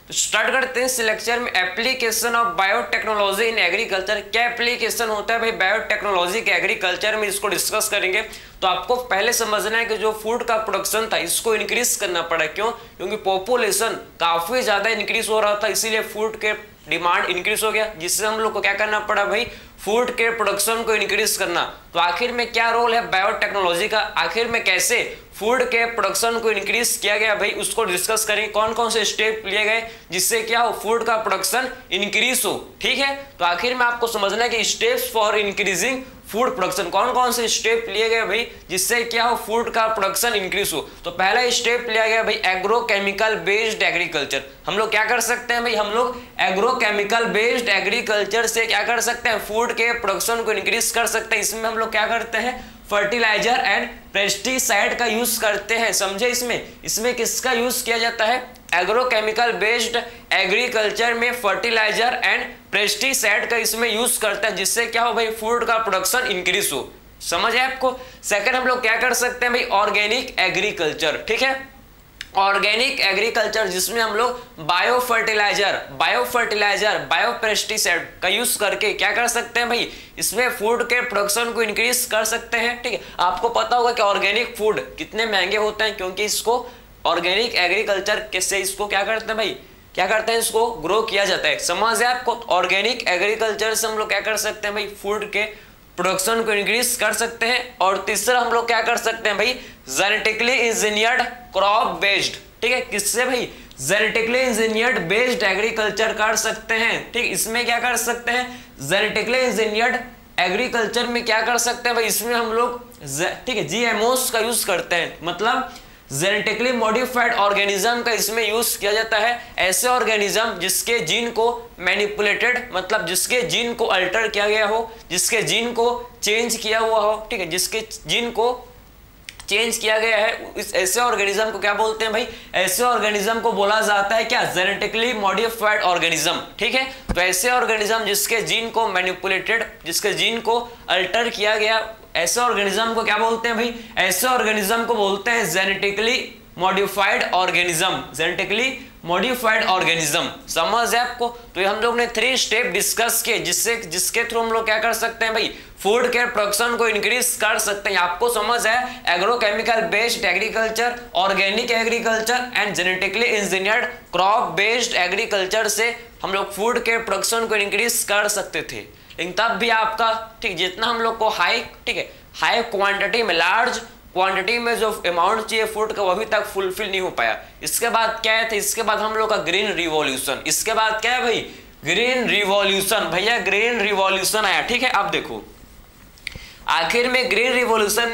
तो स्टार्ट करते हैं इस लेक्चर में application of biotechnology in agriculture. क्या एप्लीकेशन होता है भाई बायोटेक्नोलॉजी के एग्रीकल्चर में, इसको डिस्कस करेंगे। तो आपको पहले समझना है कि जो फूड का प्रोडक्शन था इसको इंक्रीज करना पड़ा। क्यों? क्योंकि पॉपुलेशन काफी ज्यादा इंक्रीज हो रहा था, इसीलिए फूड के डिमांड इंक्रीज हो गया, जिससे हम लोग को क्या करना पड़ा भाई, फूड के प्रोडक्शन को इंक्रीज करना। तो आखिर में क्या रोल है बायोटेक्नोलॉजी का, आखिर में कैसे फूड के प्रोडक्शन को इंक्रीज किया गया भाई, उसको डिस्कस करेंगे। कौन कौन से स्टेप लिए गए जिससे क्या हो, फूड का प्रोडक्शन इंक्रीज हो। ठीक है, तो आखिर में आपको समझना है कि steps for increasing food production, कौन कौन से स्टेप लिए गए भाई जिससे क्या हो, फूड का प्रोडक्शन इंक्रीज हो। तो पहला स्टेप लिया गया भाई एग्रोकेमिकल बेस्ड एग्रीकल्चर। हम लोग क्या कर सकते हैं भाई, हम लोग एग्रोकेमिकल बेस्ड एग्रीकल्चर से क्या कर सकते हैं, फूड के प्रोडक्शन को इंक्रीज कर सकते हैं। इसमें हम लोग क्या करते हैं, फर्टिलाइजर एंड पेस्टिसाइड का यूज करते हैं। समझे? इसमें किसका यूज किया जाता है, एग्रोकेमिकल बेस्ड एग्रीकल्चर में फर्टिलाइजर एंड पेस्टिसाइड का इसमें यूज करते हैं, जिससे क्या हो भाई, फूड का प्रोडक्शन इंक्रीज हो। समझ है आपको? सेकंड हम लोग क्या कर सकते हैं भाई, ऑर्गेनिक एग्रीकल्चर। ठीक है, ऑर्गेनिक एग्रीकल्चर जिसमें हम लोग बायो फर्टिलाइजर, बायो पेस्टिसाइड का यूज करके क्या कर सकते हैं भाई, इसमें फूड के प्रोडक्शन को इंक्रीज कर सकते हैं। ठीक है, आपको पता होगा कि ऑर्गेनिक फूड कितने महंगे होते हैं, क्योंकि इसको ऑर्गेनिक एग्रीकल्चर से इसको क्या करते हैं भाई, क्या करते हैं, इसको ग्रो किया जाता है। समझ है आपको? ऑर्गेनिक एग्रीकल्चर से हम लोग क्या कर सकते हैं भाई, फूड के प्रोडक्शन को इंक्रीज कर सकते हैं। और तीसरा हम लोग क्या कर सकते हैं भाई, जेनेटिकली इंजीनियर्ड क्रॉप बेस्ड। ठीक है, किससे भाई, जेनेटिकली इंजीनियर्ड बेस्ड एग्रीकल्चर कर सकते हैं। ठीक, इसमें क्या कर सकते हैं, जेनेटिकली इंजीनियर्ड एग्रीकल्चर में क्या कर सकते हैं भाई, इसमें हम लोग ठीक है जीएमओस का यूज करते हैं, मतलब जेनेटिकली मॉडिफाइड ऑर्गेनिज्म का इसमें यूज किया जाता है। ऐसे ऑर्गेनिज्म जिसके जीन को मैनिपुलेटेड, मतलब जिसके जीन को अल्टर किया गया हो, जिसके जीन को चेंज किया हुआ हो। ठीक है, जिसके जीन को चेंज किया गया है, इस ऐसे ऑर्गेनिज्म को क्या बोलते हैं भाई, ऐसे ऑर्गेनिज्म को बोला जाता है क्या, जेनेटिकली मॉडिफाइड ऑर्गेनिज्म। ठीक है, तो ऐसे ऑर्गेनिज्म जिसके जीन को मैनिपुलेटेड, जिसके जीन को अल्टर किया गया, ऐसे ऑर्गेनिज्म को क्या बोलते हैं भाई, ऐसे ऑर्गेनिज्म को बोलते हैं genetically modified organism, genetically modified organism. समझ है आपको? तो ये हम लोग ने 3 स्टेप डिस्कस किए, जिसके थ्रू हम लोग क्या कर सकते हैं भाई, फूड के प्रोडक्शन को इंक्रीज कर सकते हैं। आपको समझ है, agrochemical based agriculture, organic agriculture and genetically engineered crop based agriculture से हम लोग फूड के प्रोडक्शन को इंक्रीज कर सकते थे। लेकिन तब भी आपका ठीक, जितना हम लोग को हाई, ठीक है, हाई क्वांटिटी में, लार्ज क्वांटिटी में जो अमाउंट चाहिए फूड का, वो अभी तक फुलफिल नहीं हो पाया। इसके बाद क्या है, इसके बाद हम लोग का ग्रीन रिवॉल्यूशन। इसके बाद क्या है भाई, ग्रीन रिवॉल्यूशन। भैया ग्रीन रिवॉल्यूशन आया। ठीक है, अब देखो आखिर में ग्रीन रिवॉल्यूशन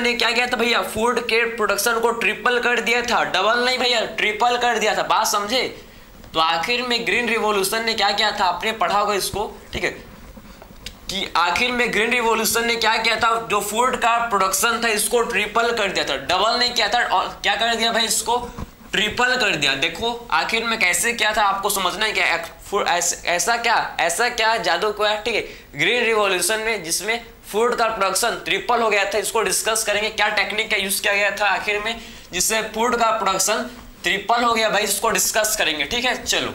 ने क्या किया था भैया, फूड के प्रोडक्शन को ट्रिपल कर दिया था, डबल नहीं भैया, ट्रिपल कर दिया था। बात समझे? तो आखिर में ग्रीन रिवॉल्यूशन ने क्या किया था, आपने पढ़ा होगा इसको। ठीक है, कि आखिर में ग्रीन रिवॉल्यूशन ने क्या किया था, जो फूड का प्रोडक्शन था इसको ट्रिपल कर दिया था, डबल नहीं किया था, और क्या कर दिया भाई, इसको ट्रिपल कर दिया। देखो आखिर में कैसे किया था, आपको समझना है क्या, ऐसा क्या जादू को है। ठीक है, ग्रीन रिवॉल्यूशन में जिसमें फूड का प्रोडक्शन ट्रिपल हो गया था, इसको डिस्कस करेंगे। क्या टेक्निक का यूज किया गया था आखिर में, जिससे फूड का प्रोडक्शन ट्रिपल हो गया भाई, इसको डिस्कस करेंगे। ठीक है, चलो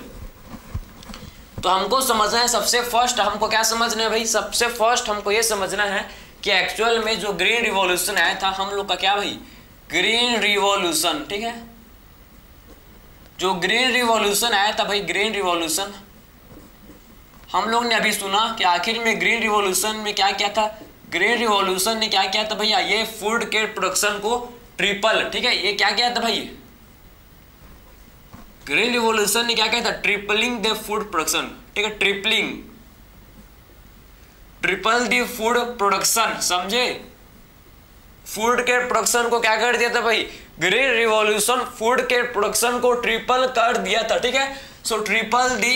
तो हमको समझना है, सबसे फर्स्ट हमको क्या समझना है भाई, सबसे फर्स्ट हमको ये समझना है कि एक्चुअल में जो ग्रीन रिवॉल्यूशन आया था हम लोग का, क्या भाई, ग्रीन रिवॉल्यूशन। ठीक है, जो ग्रीन रिवॉल्यूशन आया था भाई, ग्रीन रिवॉल्यूशन हम लोग ने अभी सुना कि आखिर में ग्रीन रिवॉल्यूशन में क्या किया था, ग्रीन रिवॉल्यूशन ने क्या किया था भैया, ये फूड के प्रोडक्शन को ट्रिपल। ठीक है, ये क्या किया था भाई, ग्रीन रिवॉल्यूशन ने क्या किया था, ट्रिपलिंग द फूड प्रोडक्शन। ठीक है, ट्रिपल द फूड प्रोडक्शन। समझे? फूड के प्रोडक्शन को क्या कर दिया था भाई, ग्रीन रिवॉल्यूशन फूड के प्रोडक्शन को ट्रिपल कर दिया था। ठीक है, सो ट्रिपल दी,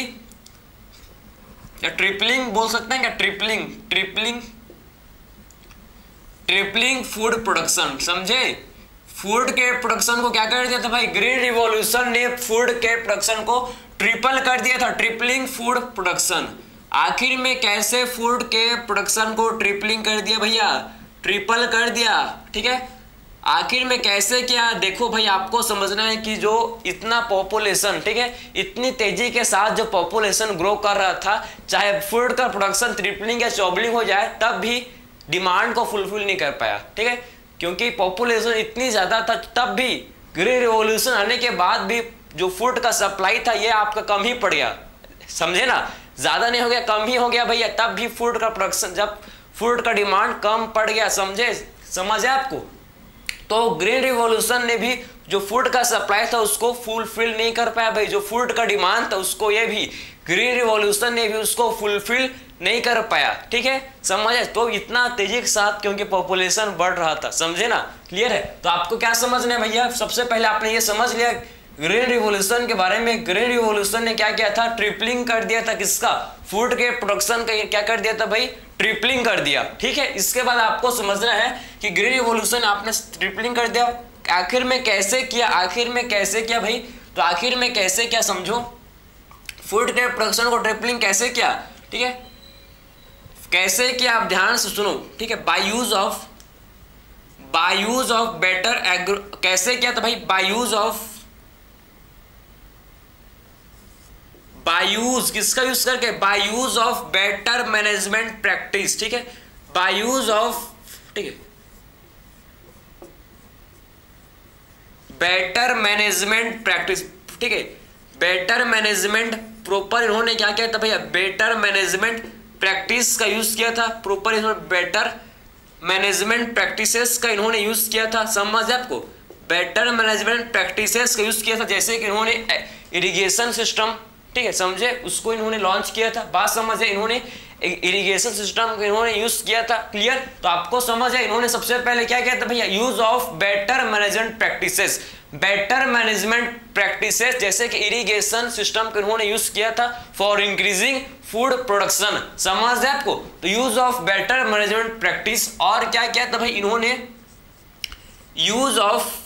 या ट्रिपलिंग बोल सकते हैं क्या, ट्रिपलिंग फूड प्रोडक्शन। समझे? फूड के प्रोडक्शन को क्या कर दिया था भाई, ग्रीन रिवॉल्यूशन ने फूड के प्रोडक्शन को ट्रिपल कर दिया था, ट्रिपलिंग फूड प्रोडक्शन। आखिर में कैसे फूड के प्रोडक्शन को ट्रिपलिंग कर दिया भैया, ट्रिपल कर दिया। ठीक है, आखिर में कैसे क्या, देखो भाई आपको समझना है कि जो इतना पॉपुलेशन, ठीक है, इतनी तेजी के साथ जो पॉपुलेशन ग्रो कर रहा था, चाहे फूड का प्रोडक्शन ट्रिपलिंग या चौबलिंग हो जाए तब भी डिमांड को फुलफिल नहीं कर पाया, ठीक है, क्योंकि पॉपुलेशन इतनी ज्यादा था। तब भी ग्रीन रिवॉल्यूशन आने के बाद भी जो फूड का सप्लाई था ये आपका कम ही पड़ गया, समझे ना, ज्यादा नहीं हो गया, कम ही हो गया भैया। तब भी फूड का प्रोडक्शन, जब फूड का डिमांड कम पड़ गया, समझे आपको, तो ग्रीन रिवॉल्यूशन ने भी जो फूड का सप्लाई था उसको फुलफिल नहीं कर पाया भाई। जो फूड का डिमांड था उसको ये भी ग्रीन रिवॉल्यूशन ने भी उसको फुलफिल नहीं कर पाया, ठीक है, समझे। तो इतना तेजी के साथ क्योंकि पॉपुलेशन बढ़ रहा था, समझे ना, क्लियर है। तो आपको क्या समझना है भैया, सबसे पहले आपने ये समझ लिया ग्रीन रिवॉल्यूशन के बारे में। ग्रीन रिवॉल्यूशन ने क्या किया था, ट्रिपलिंग कर दिया था किसका, फूड के प्रोडक्शन का क्या कर दिया था भाई, ट्रिपलिंग कर दिया, ठीक है। इसके बाद आपको समझना है कि ग्रीन रिवॉल्यूशन आपने ट्रिपलिंग कर दिया, आखिर में कैसे किया, आखिर में कैसे किया भाई, तो आखिर में कैसे क्या समझो, फूड के प्रोडक्शन को ट्रिपलिंग कैसे किया, ठीक है, कैसे किया आप ध्यान से सुनो, ठीक है, by use of better agro, कैसे किया था भाई, बाय यूज किसका यूज करके, bye use of better management practice, ठीक है, बाय यूज ऑफ, ठीक है, बेटर मैनेजमेंट प्रैक्टिस, ठीक है, बेटर मैनेजमेंट प्रॉपर इन्होंने क्या किया था भैया, बेटर मैनेजमेंट प्रैक्टिस का यूज किया था, प्रॉपर इन्होंने बेटर मैनेजमेंट प्रैक्टिसेस का इन्होंने यूज किया था, समझ आपको, बेटर मैनेजमेंट प्रैक्टिसेस का यूज किया था। जैसे कि इन्होंने इरिगेशन सिस्टम, ठीक है, समझे, उसको इन्होंने लॉन्च किया था, बात समझे, इन्होंने इरिगेशन सिस्टम को इन्होंने यूज किया था, क्लियर। तो आपको समझ है इन्होंने सबसे पहले क्या किया था भैया, use of better management practices, better management practices, जैसे कि इरिगेशन सिस्टम को इन्होंने यूज किया था फॉर इंक्रीजिंग फूड प्रोडक्शन, समझ है आपको। तो use of better management practice, और क्या किया था भाई, इन्होंने यूज ऑफ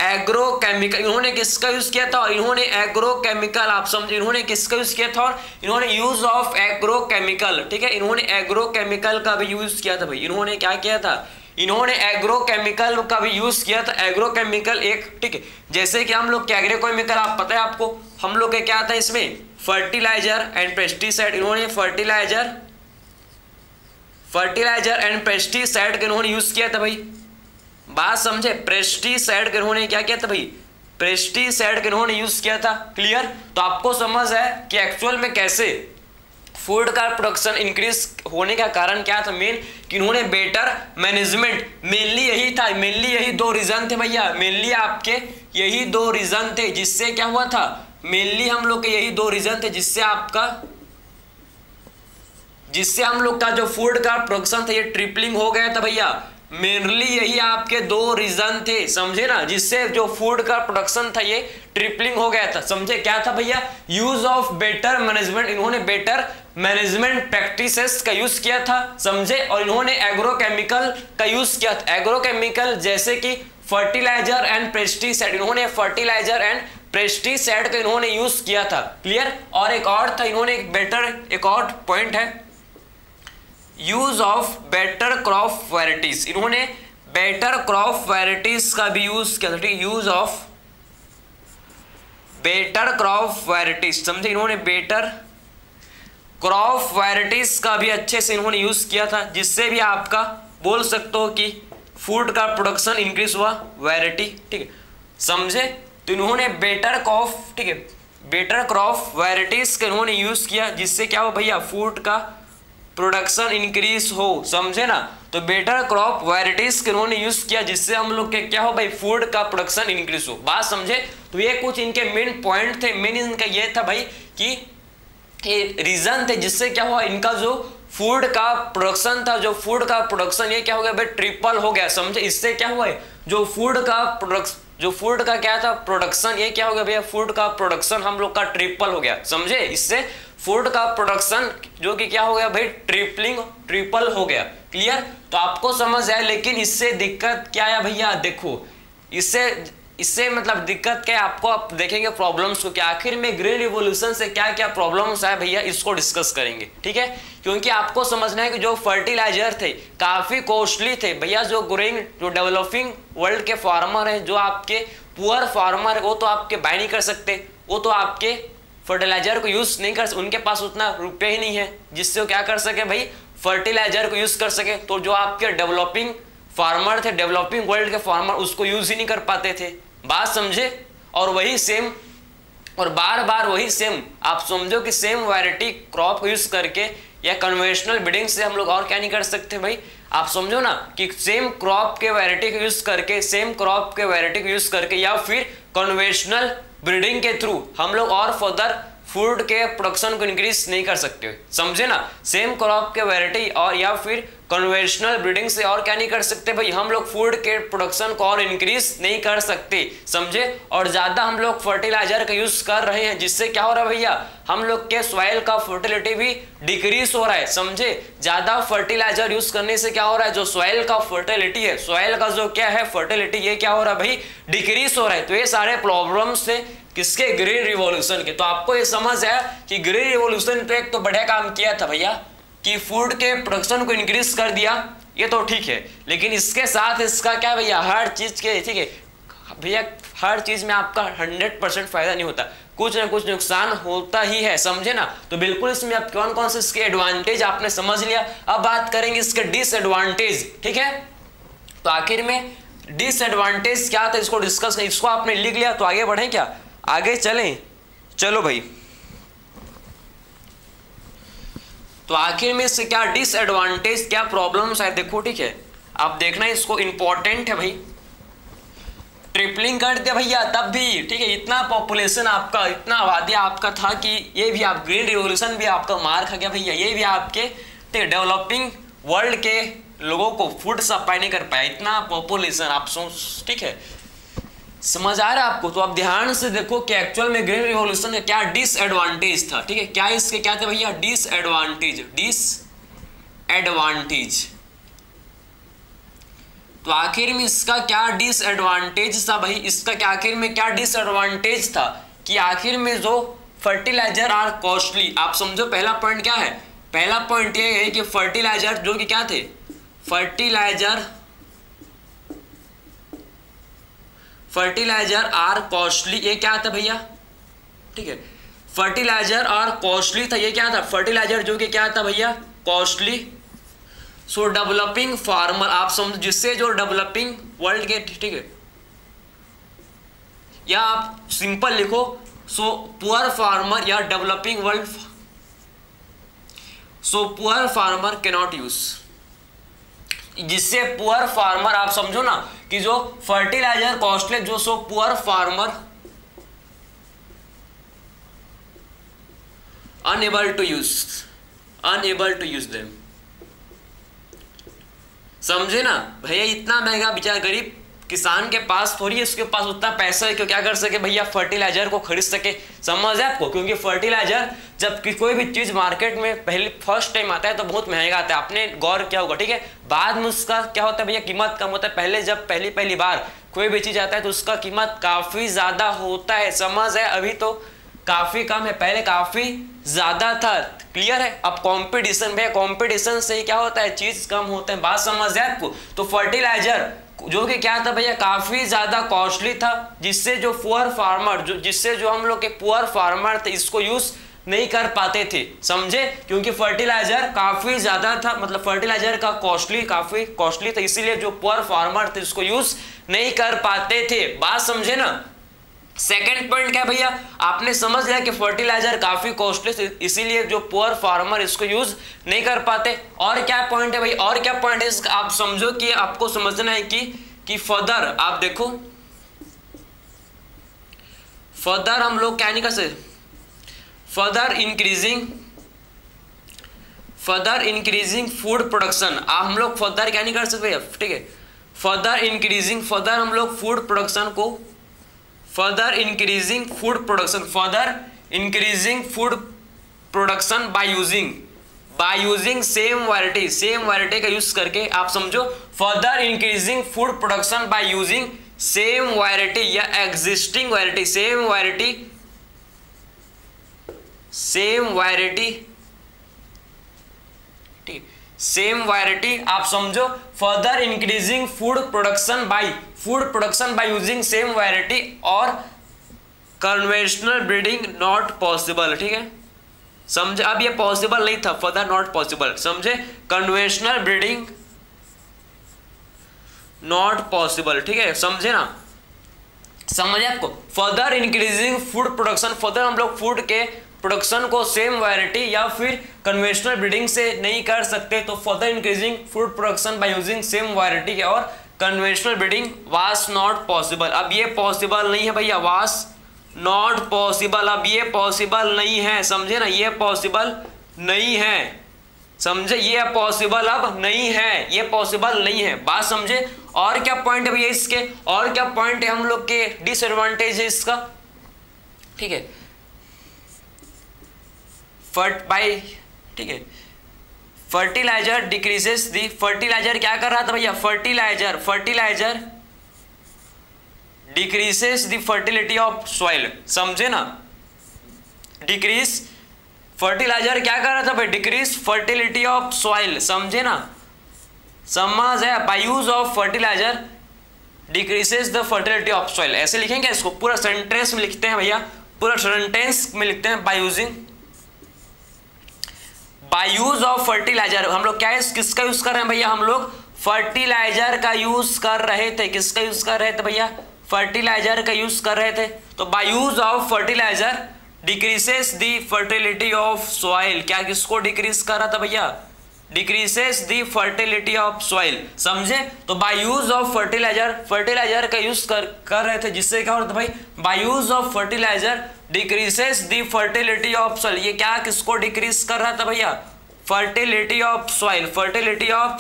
एग्रोकेमिकल, इन्होंने किसका यूज किया था, और इन्होंने एग्रोकेमिकल, आप समझे, इन्होंने किसका यूज किया था, और इन्होंने यूज ऑफ एग्रोकेमिकल, ठीक है, इन्होंने एग्रोकेमिकल का भी यूज किया था भाई, इन्होंने क्या किया था, इन्होंने एग्रोकेमिकल का भी यूज किया था। एग्रोकेमिकल एक, ठीक है, जैसे कि हम लोग के एग्रोकेमिकल आप पता है आपको, हम लोग के क्या था इसमें, फर्टिलाइजर एंड पेस्टिसाइड, इन्होंने फर्टिलाइजर एंड पेस्टिसाइड का इन्होंने यूज किया था भाई, बात समझे, पेस्टिसाइड के इन्होंने क्या किया था भाई, पेस्टिसाइड के इन्होंने यूज किया था, क्लियर। तो आपको समझ है कि एक्चुअल में कैसे फूड का प्रोडक्शन इंक्रीज होने का कारण क्या था, मेन कि इन्होंने बेटर मैनेजमेंट, मेनली यही था, मेनली यही दो रीजन थे भैया, मेनली आपके यही दो रीजन थे जिससे क्या हुआ था, मेनली हम लोग के यही दो रीजन थे जिससे हम लोग का जो फूड का प्रोडक्शन था ये ट्रिपलिंग हो गया था भैया, मेनली यही आपके दो रीजन थे, समझे ना, जिससे जो फूड का प्रोडक्शन था ये ट्रिपलिंग हो गया था, समझे, क्या था भैया, यूज ऑफ बेटर मैनेजमेंट, इन्होंने बेटर मैनेजमेंट प्रैक्टिसेस का यूज किया था, समझे, और इन्होंने एग्रोकेमिकल का यूज किया था। एग्रोकेमिकल जैसे कि फर्टिलाइजर एंड पेस्टिसाइड, इन्होंने फर्टिलाइजर एंड पेस्टिसाइड का इन्होंने यूज किया था, क्लियर। और एक और था, इन्होंने एक और पॉइंट है, use of better crop varieties, इन्होंने बेटर क्रॉप वैरायटीज का भी यूज किया था, use of better crop varieties, समझे, इन्होंने बेटर क्रॉप वैरायटीज का भी अच्छे से इन्होंने यूज किया था, जिससे भी आपका बोल सकते हो कि फूड का प्रोडक्शन इंक्रीज हुआ, वैरायटी, ठीक है, समझे। तो इन्होंने बेटर क्रॉप, ठीक है, बेटर क्रॉप वैरायटीज का इन्होंने यूज किया, जिससे क्या हो भैया, फूड का प्रोडक्शन इंक्रीज हो, समझे ना। तो बेटर क्रॉप वैरायटीज के इन्होंने यूज किया, जिससे हम लोग के क्या हो भाई, फूड का प्रोडक्शन इंक्रीज हो, बात समझे। तो ये कुछ इनके मेन पॉइंट थे, मेन इनका ये था भाई कि ये रीजन थे जिससे क्या हुआ, इनका जो फूड का प्रोडक्शन था, जो फूड का प्रोडक्शन ये क्या हो गया भाई, ट्रिपल हो गया, समझे। इससे क्या हुआ है, जो फूड का क्या था प्रोडक्शन, ये क्या हो गया भैया, फूड का प्रोडक्शन हम लोग का ट्रिपल हो गया, समझे। इससे फूड का प्रोडक्शन जो कि क्या हो गया भाई, ट्रिपल हो गया, क्लियर। तो आपको समझ आया, लेकिन इससे दिक्कत क्या है भैया, देखो, इससे इससे मतलब दिक्कत क्या है आपको, आप देखेंगे प्रॉब्लम्स को कि आखिर में ग्रीन रिवॉल्यूशन से क्या क्या प्रॉब्लम्स है भैया, इसको डिस्कस करेंगे, ठीक है। क्योंकि आपको समझना है कि जो फर्टिलाइजर थे काफी कॉस्टली थे भैया। जो डेवलपिंग वर्ल्ड के फार्मर हैं, जो आपके पुअर फार्मर है, वो तो आपके बाय नहीं कर सकते, वो तो आपके फर्टिलाइजर को यूज नहीं कर सकते, उनके पास उतना रुपये ही नहीं है जिससे वो क्या कर सके भाई, फर्टिलाइजर को यूज कर सके। तो जो आपके डेवलपिंग फार्मर थे, डेवलपिंग वर्ल्ड के फार्मर उसको यूज ही नहीं कर पाते थे, बात समझे। और वही सेम और बार बार वही सेम आप समझो कि सेम वैरायटी क्रॉप को यूज करके या कन्वेंशनल ब्रीडिंग से हम लोग और क्या नहीं कर सकते भाई, आप समझो ना कि सेम क्रॉप के वैरायटी को यूज करके, सेम क्रॉप के वैरायटी को यूज करके या फिर कन्वेंशनल ब्रीडिंग के थ्रू हम लोग और फर्दर फूड के प्रोडक्शन को इंक्रीज नहीं कर सकते, समझे ना। सेम क्रॉप के वैरायटी और या फिर कन्वेंशनल ब्रीडिंग से और क्या नहीं कर सकते भाई, हम लोग फूड के प्रोडक्शन को और इंक्रीज नहीं कर सकते, समझे। और ज्यादा हम लोग फर्टिलाइजर का यूज कर रहे हैं, जिससे क्या हो रहा है भैया, हम लोग के सॉइल का फर्टिलिटी भी डिक्रीज हो रहा है, समझे। ज्यादा फर्टिलाइजर यूज करने से क्या हो रहा है, जो सॉइल का फर्टिलिटी है, सॉइल का जो क्या है फर्टिलिटी, ये क्या हो रहा है भाई, डिक्रीज हो रहा है। तो ये सारे प्रॉब्लम्स थे किसके, ग्रीन रिवॉल्यूशन के। तो आपको ये समझ आया कि ग्रीन रिवॉल्यूशन पे एक तो बढ़िया काम किया था भैया कि फूड के प्रोडक्शन को इंक्रीज कर दिया, ये तो ठीक है, लेकिन इसके साथ इसका क्या भैया, हर चीज के, ठीक है भैया, हर चीज में आपका 100% फायदा नहीं होता, कुछ ना कुछ नुकसान होता ही है, समझे ना। तो बिल्कुल इसमें आप कौन कौन से इसके एडवांटेज आपने समझ लिया। अब बात करेंगे इसके डिसएडवांटेज, ठीक है। तो आखिर में डिसएडवांटेज क्या था, इसको डिस्कस करें। इसको आपने लिख लिया तो आगे बढ़े क्या, आगे चलें, चलो भाई। तो आखिर में इससे क्या डिसएडवांटेज, क्या प्रॉब्लम्स है, देखो, ठीक है। आप देखना इसको, इंपॉर्टेंट है भाई। ट्रिपलिंग कर दिया भैया तब भी, ठीक है, इतना पॉपुलेशन आपका, इतना आबादी आपका था कि ये भी आप ग्रीन रिवॉल्यूशन भी आपका मार खा गया भैया, ये भी आपके डेवलपिंग वर्ल्ड के लोगों को फूड सप्लाई नहीं कर पाया, इतना पॉपुलेशन आप सोच, ठीक है, समझ आ रहा है आपको। तो आप ध्यान से देखो कि एक्चुअल में ग्रीन रिवॉल्यूशन का क्या डिसएडवांटेज था, ठीक है, क्या इसके क्या थे भैया, डिसएडवांटेज। तो आखिर में इसका क्या डिसएडवांटेज था भाई, इसका क्या आखिर में क्या डिसएडवांटेज था कि आखिर में जो फर्टिलाइजर आर कॉस्टली। आप समझो पहला पॉइंट क्या है, पहला पॉइंट ये है कि फर्टिलाइजर जो कि क्या थे, फर्टिलाइजर आर कॉस्टली, ये क्या था भैया, ठीक है, फर्टिलाइजर आर कॉस्टली था, ये क्या था, फर्टिलाइजर जो कि क्या था भैया, कॉस्टली। सो डेवलपिंग फार्मर, आप समझ, जिससे जो डेवलपिंग वर्ल्ड के, ठीक है, या आप सिंपल लिखो, सो पुअर फार्मर या developing world, so poor farmer can not use, जिससे पुअर फार्मर, आप समझो ना कि जो फर्टिलाइजर कॉस्टली, जो so poor farmer unable to use them, समझे ना भैया। इतना महंगा बेचारा गरीब किसान के पास थोड़ी है, उसके पास उतना पैसा है कि क्या कर सके भैया, फर्टिलाइजर को खरीद सके, समझ है आपको। क्योंकि फर्टिलाइजर जब कोई भी चीज मार्केट में पहले फर्स्ट टाइम आता है तो बहुत महंगा आता है, आपने गौर क्या होगा, ठीक है। बाद में उसका क्या होता है भैया, कीमत कम होता है। पहले जब पहली बार कोई भी चीज आता है तो उसका कीमत काफी ज्यादा होता है, समझ है। अभी तो काफी कम है, पहले काफी ज्यादा था, क्लियर है। अब कंपटीशन भैया, कंपटीशन से क्या होता है, चीज कम होते हैं, बात समझ है आपको। तो फर्टिलाइजर जो कि क्या था भैया, काफी ज्यादा कॉस्टली था, जिससे जो पुअर फार्मर, जिससे जो हम लोग के पुअर फार्मर थे इसको यूज नहीं कर पाते थे, समझे। क्योंकि फर्टिलाइजर काफी ज्यादा था, मतलब फर्टिलाइजर का काफी कॉस्टली था, इसीलिए जो पुअर फार्मर थे इसको यूज नहीं कर पाते थे, बात समझे ना। सेकेंड पॉइंट क्या भैया, आपने समझ लिया कि फर्टिलाइजर काफी कॉस्टली, इसीलिए जो पुअर फार्मर इसको यूज नहीं कर पाते। और क्या पॉइंट है भाई, और क्या पॉइंट है, आप समझो कि आपको समझना है कि फर्दर, आप देखो फर्दर हम लोग क्या नहीं कर सकते, फर्दर इंक्रीजिंग फूड प्रोडक्शन, हम लोग फर्दर क्या नहीं कर सकते, ठीक है, फर्दर हम लोग फूड प्रोडक्शन को, further increasing food production by using same variety का यूज करके, आप समझो further increasing food production by using same variety या एग्जिस्टिंग वैरायटी, सेम वैरायटी आप समझो, further increasing food production by using same variety और conventional breeding not possible. ठीक है, समझे, अब ये पॉसिबल नहीं था, फर्दर नॉट पॉसिबल, समझे, कन्वेंशनल ब्रीडिंग नॉट पॉसिबल। ठीक है, समझे ना, समझे आपको, further increasing food production, further हम लोग फूड के प्रोडक्शन को सेम वैरायटी या फिर कन्वेंशनल ब्रीडिंग से नहीं कर सकते, तो further increasing food production by using same variety और conventional breeding was not possible. अब ये पॉसिबल नहीं है भैया, वाज नॉट पॉसिबल, अब ये पॉसिबल नहीं है, समझे ना, ये पॉसिबल नहीं है, समझे, ये पॉसिबल अब नहीं है, ये पॉसिबल नहीं है, बात समझे। और क्या पॉइंट है भैया इसके, और क्या पॉइंट है हम लोग के डिसएडवांटेज है इसका। ठीक है, ठीक है, फर्टिलाइजर डिक्रीजेस दी, फर्टिलाइजर क्या कर रहा था भैया, fertiliser decreases the fertility of soil, समझे ना, डिक्रीज, फर्टिलाइजर क्या कर रहा था भाई, डिक्रीज फर्टिलिटी ऑफ सॉइल, समझे ना, समझ है, by use of fertiliser decreases the fertility of soil, ऐसे लिखेंगे इसको, पूरा सेंटेंस में लिखते हैं भैया, पूरा सेंटेंस में लिखते हैं, बाय यूज ऑफ फर्टिलाइजर, हम लोग क्या है, किसका यूज कर रहे हैं भैया, हम लोग फर्टिलाइजर का यूज कर रहे थे, किसका यूज कर रहे थे भैया, फर्टिलाइजर का यूज कर रहे थे, तो by use of fertiliser decreases the fertility of soil, क्या किसको डिक्रीज कर रहा था भैया, decreases the fertility of soil, समझे, तो बाय यूज ऑफ फर्टिलाइजर का यूज कर रहे थे, जिससे क्या हो रहा था भाई, by use of fertiliser decreases the fertility of soil, ये क्या किसको डिक्रीज कर रहा था भैया, फर्टिलिटी ऑफ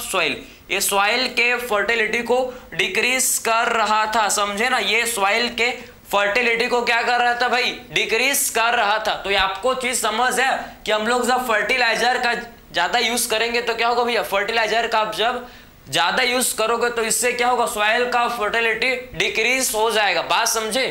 सॉइल, ये सॉइल के फर्टिलिटी को डिक्रीज कर रहा था, समझे ना, ये सॉइल के फर्टिलिटी को क्या कर रहा था भाई, डिक्रीज कर रहा था। तो ये आपको चीज समझ है कि हम लोग जब फर्टिलाइजर का ज्यादा यूज करेंगे तो क्या होगा भैया, फर्टिलाइजर का आप जब ज्यादा यूज करोगे तो इससे क्या होगा, सॉइल का फर्टिलिटी डिक्रीज हो जाएगा, बात समझे।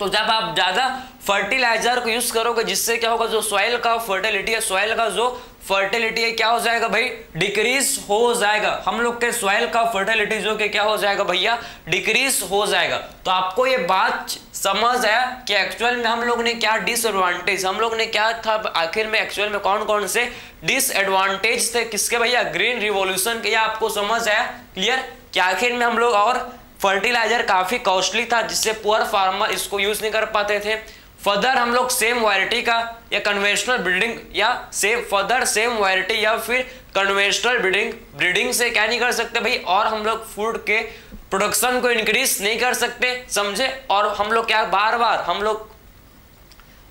तो जब आप ज्यादा फर्टिलाइजर को यूज करोगे जिससे क्या होगा, जो सॉइल का फर्टिलिटी है, सॉइल का जो फर्टिलिटी है क्या हो जाएगा भाई, डिक्रीज हो जाएगा, हम लोग के सॉइल का फर्टिलिटी जो कि क्या हो जाएगा भैया, डिक्रीज हो जाएगा। तो आपको ये बात समझ आया कि एक्चुअल में हम लोग ने क्या डिसएडवांटेज, हम लोग ने क्या था आखिर में, एक्चुअल में कौन कौन से डिसएडवांटेज थे किसके भैया, ग्रीन रिवॉल्यूशन के, आपको समझ आया, क्लियर, कि आखिर में हम लोग, और फर्टिलाइजर काफी कॉस्टली था जिससे पुअर फार्मर इसको यूज नहीं कर पाते थे, फर्दर हम लोग सेम वैरायटी का या कन्वेंशनल ब्रीडिंग या सेम वैरायटी या फिर कन्वेंशनल ब्रीडिंग से क्या नहीं कर सकते भाई, और हम लोग फूड के प्रोडक्शन को इंक्रीज नहीं कर सकते, समझे, और हम लोग क्या बार बार हम लोग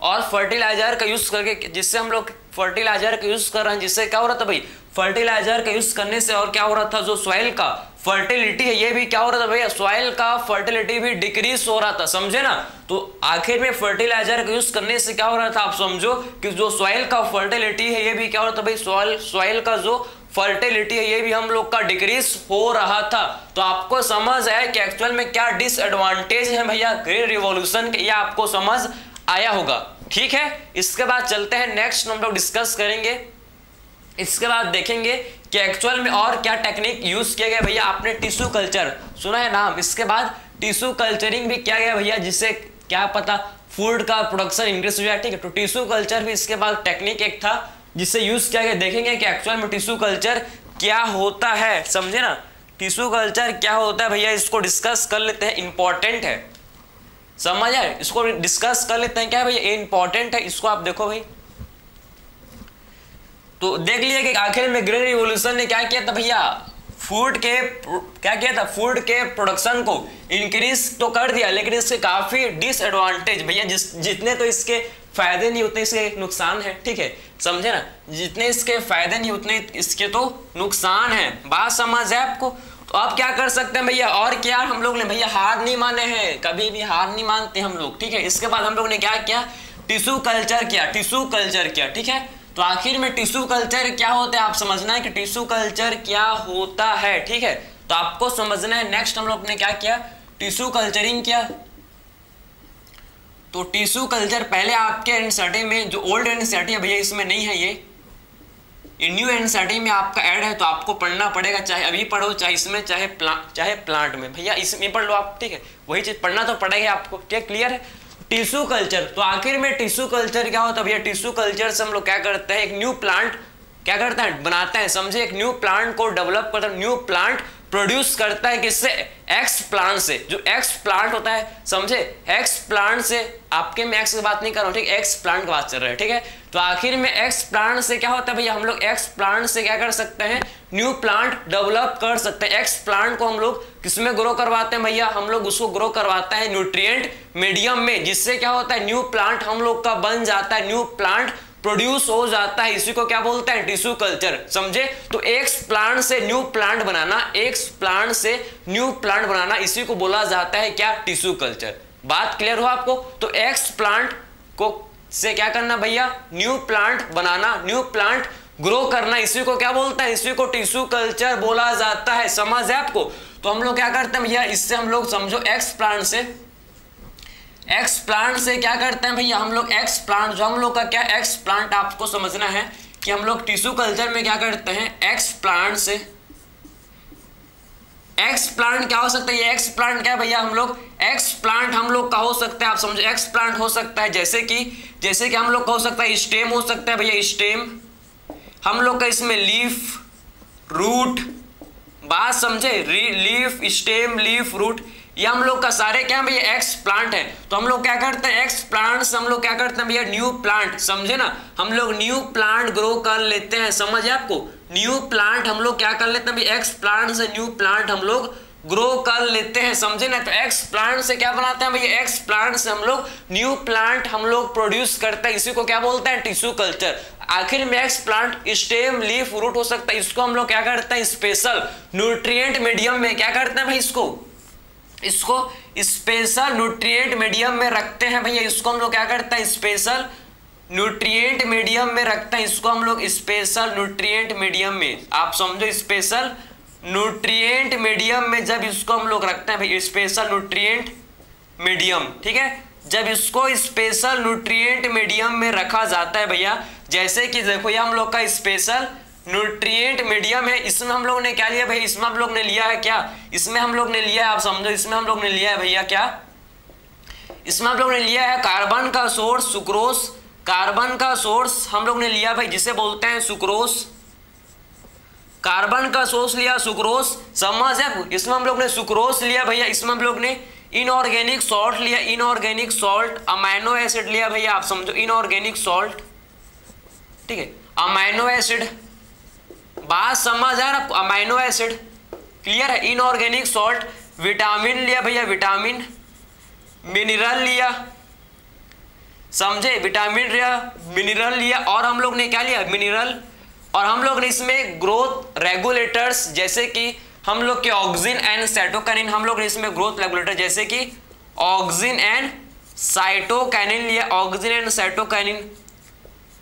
और फर्टिलाइजर का यूज करके, जिससे हम लोग फर्टिलाइजर का यूज कर रहे हैं, जिससे क्या हो रहा था भाई, फर्टिलाइजर का यूज करने से और क्या हो रहा था, जो सॉइल का फर्टिलिटी है ये भी क्या हो रहा था भैया, सॉइल का फर्टिलिटी भी डिक्रीज हो रहा था, समझे ना। तो आखिर में फर्टिलाइजर का यूज करने से क्या हो रहा था, आप समझो कि जो सॉइल का फर्टिलिटी है ये भी क्या हो रहा था भाई, सॉइल का जो फर्टिलिटी है ये भी हम लोग का डिक्रीज हो रहा था। तो आपको समझ आया कि एक्चुअल में क्या डिसएडवांटेज है भैया ग्रीन रिवॉल्यूशन के, ये आपको समझ आया होगा, ठीक है। इसके बाद चलते हैं नेक्स्ट, हम लोग डिस्कस करेंगे, इसके बाद देखेंगे कि एक्चुअल में और क्या टेक्निक यूज किया गया भैया। आपने टिश्यू कल्चर सुना है नाम, इसके बाद टिश्यू कल्चरिंग भी किया गया भैया, जिससे क्या पता फूड का प्रोडक्शन इंक्रीज हो जाए, ठीक है। तो टिश्यू कल्चर भी इसके बाद टेक्निक एक था जिससे यूज किया गया। देखेंगे कि एक्चुअल में टिश्यू कल्चर क्या होता है, समझे ना, टिश्यू कल्चर क्या होता है भैया, इसको डिस्कस कर लेते हैं, इंपॉर्टेंट है, समझ आए, इसको डिस्कस कर लेते हैं क्या भैया, ये इंपॉर्टेंट है, इसको आप देखो भाई। तो देख लिया कि आखिर में ग्रीन रिवॉल्यूशन ने क्या किया था भैया, फूड के प्रोडक्शन को इंक्रीज तो कर दिया, लेकिन इसके काफी डिसएडवांटेज भैया, जितने तो इसके फायदे नहीं उतने इसके नुकसान है, ठीक है, समझे ना, जितने इसके फायदे नहीं उतने इसके तो नुकसान है, बात समझ है आपको। तो आप क्या कर सकते हैं भैया, और क्या हम लोग ने भैया हार नहीं माने हैं, कभी भी हार नहीं मानते हम लोग, ठीक है। इसके बाद हम लोग ने क्या किया, टिश्यू कल्चर किया, ठीक है। तो आखिर में टिश्यू कल्चर क्या होता है, आप समझना है कि टिश्यू कल्चर क्या होता है, ठीक है। तो आपको समझना है। नेक्स्ट हम लोग ने क्या किया, टिश्यू कल्चरिंग क्या? तो टिश्यू कल्चर पहले आपके एनसीईआरटी में, जो ओल्ड एनसीईआरटी है भैया इसमें नहीं है, ये न्यू एनसीईआरटी में आपका ऐड है, तो आपको पढ़ना पड़ेगा, चाहे अभी पढ़ो, चाहे इसमें, चाहे प्लांट में। भैया इसमें पढ़ लो आप, ठीक है, वही चीज पढ़ना तो पड़ेगा आपको, ठीक है, क्लियर है। टिश्यू कल्चर, तो आखिर में टिश्यू कल्चर क्या होता है भैया? टिश्यू कल्चर से हम लोग क्या करते हैं, एक न्यू प्लांट क्या करता है, बनाते हैं, समझे, एक न्यू प्लांट को डेवलप करता है, न्यू प्लांट प्रोड्यूस करता है, किससे? एक्स प्लांट से। जो एक्स प्लांट होता है, समझे, एक्स प्लांट से, आपके में एक्स की बात नहीं कर रहा हूं, ठीक, एक्स प्लांट की बात चल रहा है, ठीक है। तो आखिर में एक्स प्लांट से क्या होता है भैया? हम लोग एक्स प्लांट से क्या कर सकते हैं, न्यू प्लांट डेवलप कर सकते हैं। एक्स प्लांट को हम लोग किसमें ग्रो करवाते हैं भैया? हम लोग उसको ग्रो करवाते हैं न्यूट्रिएंट मीडियम में, जिससे क्या होता है, न्यू प्लांट हम लोग का बन जाता है, न्यू प्लांट प्रोड्यूस हो जाता है। इसी को क्या बोलते हैं? टिश्यू कल्चर, समझे। तो एक्स प्लांट से न्यू प्लांट बनाना, एक्स प्लांट से न्यू प्लांट बनाना, इसी को बोला जाता है क्या? Tissue culture. बात क्लियर हो आपको? तो एक्स प्लांट को से क्या करना भैया? न्यू प्लांट बनाना, न्यू प्लांट ग्रो करना, इसी को क्या बोलता है? इसी को टिश्यू कल्चर बोला जाता है। समझ है आपको? तो हम लोग क्या करते हैं भैया, इससे हम लोग समझो एक्स प्लांट से क्या करते हैं भैया? हम लोग एक्स प्लांट, जो हम लोग का क्या एक्स प्लांट, आपको समझना है कि हम लोग टिश्यू कल्चर में क्या करते हैं, एक्स प्लांट से, एक्स प्लांट क्या हो सकता है? ये एक्स प्लांट क्या है भैया? हम लोग एक्स प्लांट हम लोग का हो सकता है, आप समझो, एक्स प्लांट हो सकता है जैसे कि हम लोग का हो सकता है स्टेम, हो सकता है भैया स्टेम, हम लोग का इसमें लीफ, रूट, बात समझे, लीफ, स्टेम, लीफ, रूट, ये हम लोग का सारे क्या है भैया? एक्स प्लांट है। तो हम लोग क्या करते हैं, एक्स प्लांट से हम लोग क्या करते हैं भैया? न्यू प्लांट, समझे ना, हम लोग न्यू प्लांट ग्रो कर लेते हैं। समझ है आपको? न्यू प्लांट हम लोग क्या कर लेते हैं भैया? एक्स प्लांट से न्यू प्लांट हम लोग ग्रो कर लेते हैं, समझे ना। तो एक्स प्लांट से क्या बनाते हैं भैया? एक्स प्लांट से हम लोग न्यू प्लांट हम लोग प्रोड्यूस करते हैं, इसी को क्या बोलते हैं? Tissue culture. आखिर में explant stem, leaf, root हो सकता है, इसको हम लोग क्या करते हैं? स्पेशल न्यूट्रिएंट मीडियम में क्या करते हैं भाई? इसको स्पेशल न्यूट्रिएंट मीडियम में रखते हैं भैया। इसको हम लोग क्या करते हैं? स्पेशल न्यूट्रिएंट मीडियम में रखते हैं, इसको हम लोग स्पेशल न्यूट्रिएंट मीडियम में, आप समझो, स्पेशल न्यूट्रिएंट मीडियम में जब इसको हम लोग रखते हैं भैया, स्पेशल न्यूट्रिएंट मीडियम, ठीक है। जब इसको स्पेशल न्यूट्रिएंट मीडियम में रखा जाता है भैया, जैसे कि देखो ये हम लोग का स्पेशल न्यूट्रिएंट मीडियम है, इसमें हम लोग ने क्या लिया भाई? इसमें हम लोग ने लिया है क्या? इसमें हम लोग ने लिया है, आप समझो, इसमें हम लोग ने लिया है भैया क्या? इसमें हम लोग ने लिया है कार्बन का सोर्स सुक्रोस, कार्बन का सोर्स हम लोग ने लिया भाई, जिसे बोलते हैं सुक्रोस, कार्बन का सोर्स लिया सुक्रोस, समझ है? इसमें हम लोग ने सुक्रोस लिया भैया, इसमें हम लोग ने इनऑर्गेनिक सॉल्ट लिया, इनऑर्गेनिक सॉल्ट, अमाइनो एसिड लिया भैया, आप समझो, इनऑर्गेनिक सॉल्ट, ठीक है, अमाइनो एसिड, बात समझ आ रहा? अमाइनो एसिड क्लियर है, इनऑर्गेनिक सॉल्ट, विटामिन लिया भैया, विटामिन, मिनरल लिया, समझे, विटामिन लिया, मिनरल लिया, और हम लोग ने क्या लिया? मिनरल, और हम लोग ने इसमें ग्रोथ रेगुलेटर्स, जैसे कि हम लोग के ऑक्सिन एंड साइटोकाइनिन, हम लोग ने इसमें ग्रोथ रेगुलेटर जैसे कि ऑक्सिन एंड साइटोकाइनिन लिया, ऑक्सिन एंड साइटोकाइनिन,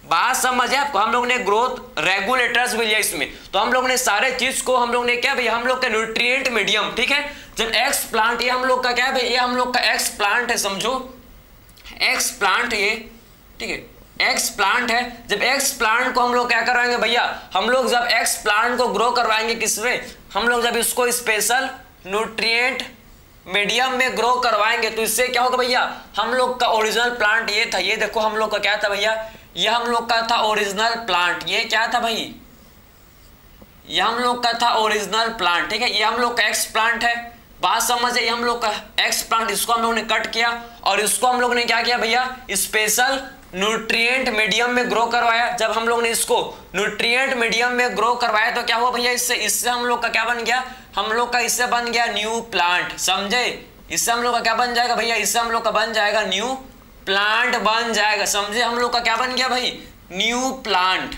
बात समझ है आपको? हम लोग ने ग्रोथ रेगुलेटर्स भी लिया इसमें। तो हम लोग ने सारे चीज को हम लोग ने क्या भैया? हम लोग का न्यूट्रिएंट मीडियम, ठीक है। जब एक्स प्लांट, ये हम लोग का क्या है भैया? ये हम लोग का एक्स प्लांट है, समझो, एक्स प्लांट ये, ठीक है, एक्स प्लांट है। जब एक्स प्लांट को हम लोग क्या करवाएंगे भैया? हम लोग जब एक्स प्लांट को ग्रो करवाएंगे किसमें? हम लोग जब इसको स्पेशल न्यूट्रिएंट मीडियम में ग्रो करवाएंगे, तो इससे क्या होगा भैया? हम लोग का ओरिजिनल प्लांट ये था, ये देखो हम लोग का क्या था भैया? ये हम लोग का था ओरिजिनल प्लांट, ये क्या था भाई? ये हम लोग का था ओरिजिनल प्लांट, ठीक है। ये हम लोग का एक्स प्लांट है, बात समझ है? ये हम लोग का एक्स प्लांट, इसको हम लोग ने कट किया और इसको हम लोग ने क्या किया भैया? स्पेशल न्यूट्रिएंट मीडियम में ग्रो करवाया। जब हम लोग ने इसको न्यूट्रिएंट मीडियम में ग्रो करवाया तो क्या हुआ भैया? इससे हम लोग का क्या बन गया? हम लोग का इससे बन गया न्यू प्लांट, समझे? इससे हम लोग का क्या बन जाएगा भैया? इससे हम लोग का बन जाएगा न्यू प्लांट बन जाएगा, समझे? हम लोग का क्या बन गया भाई? न्यू प्लांट,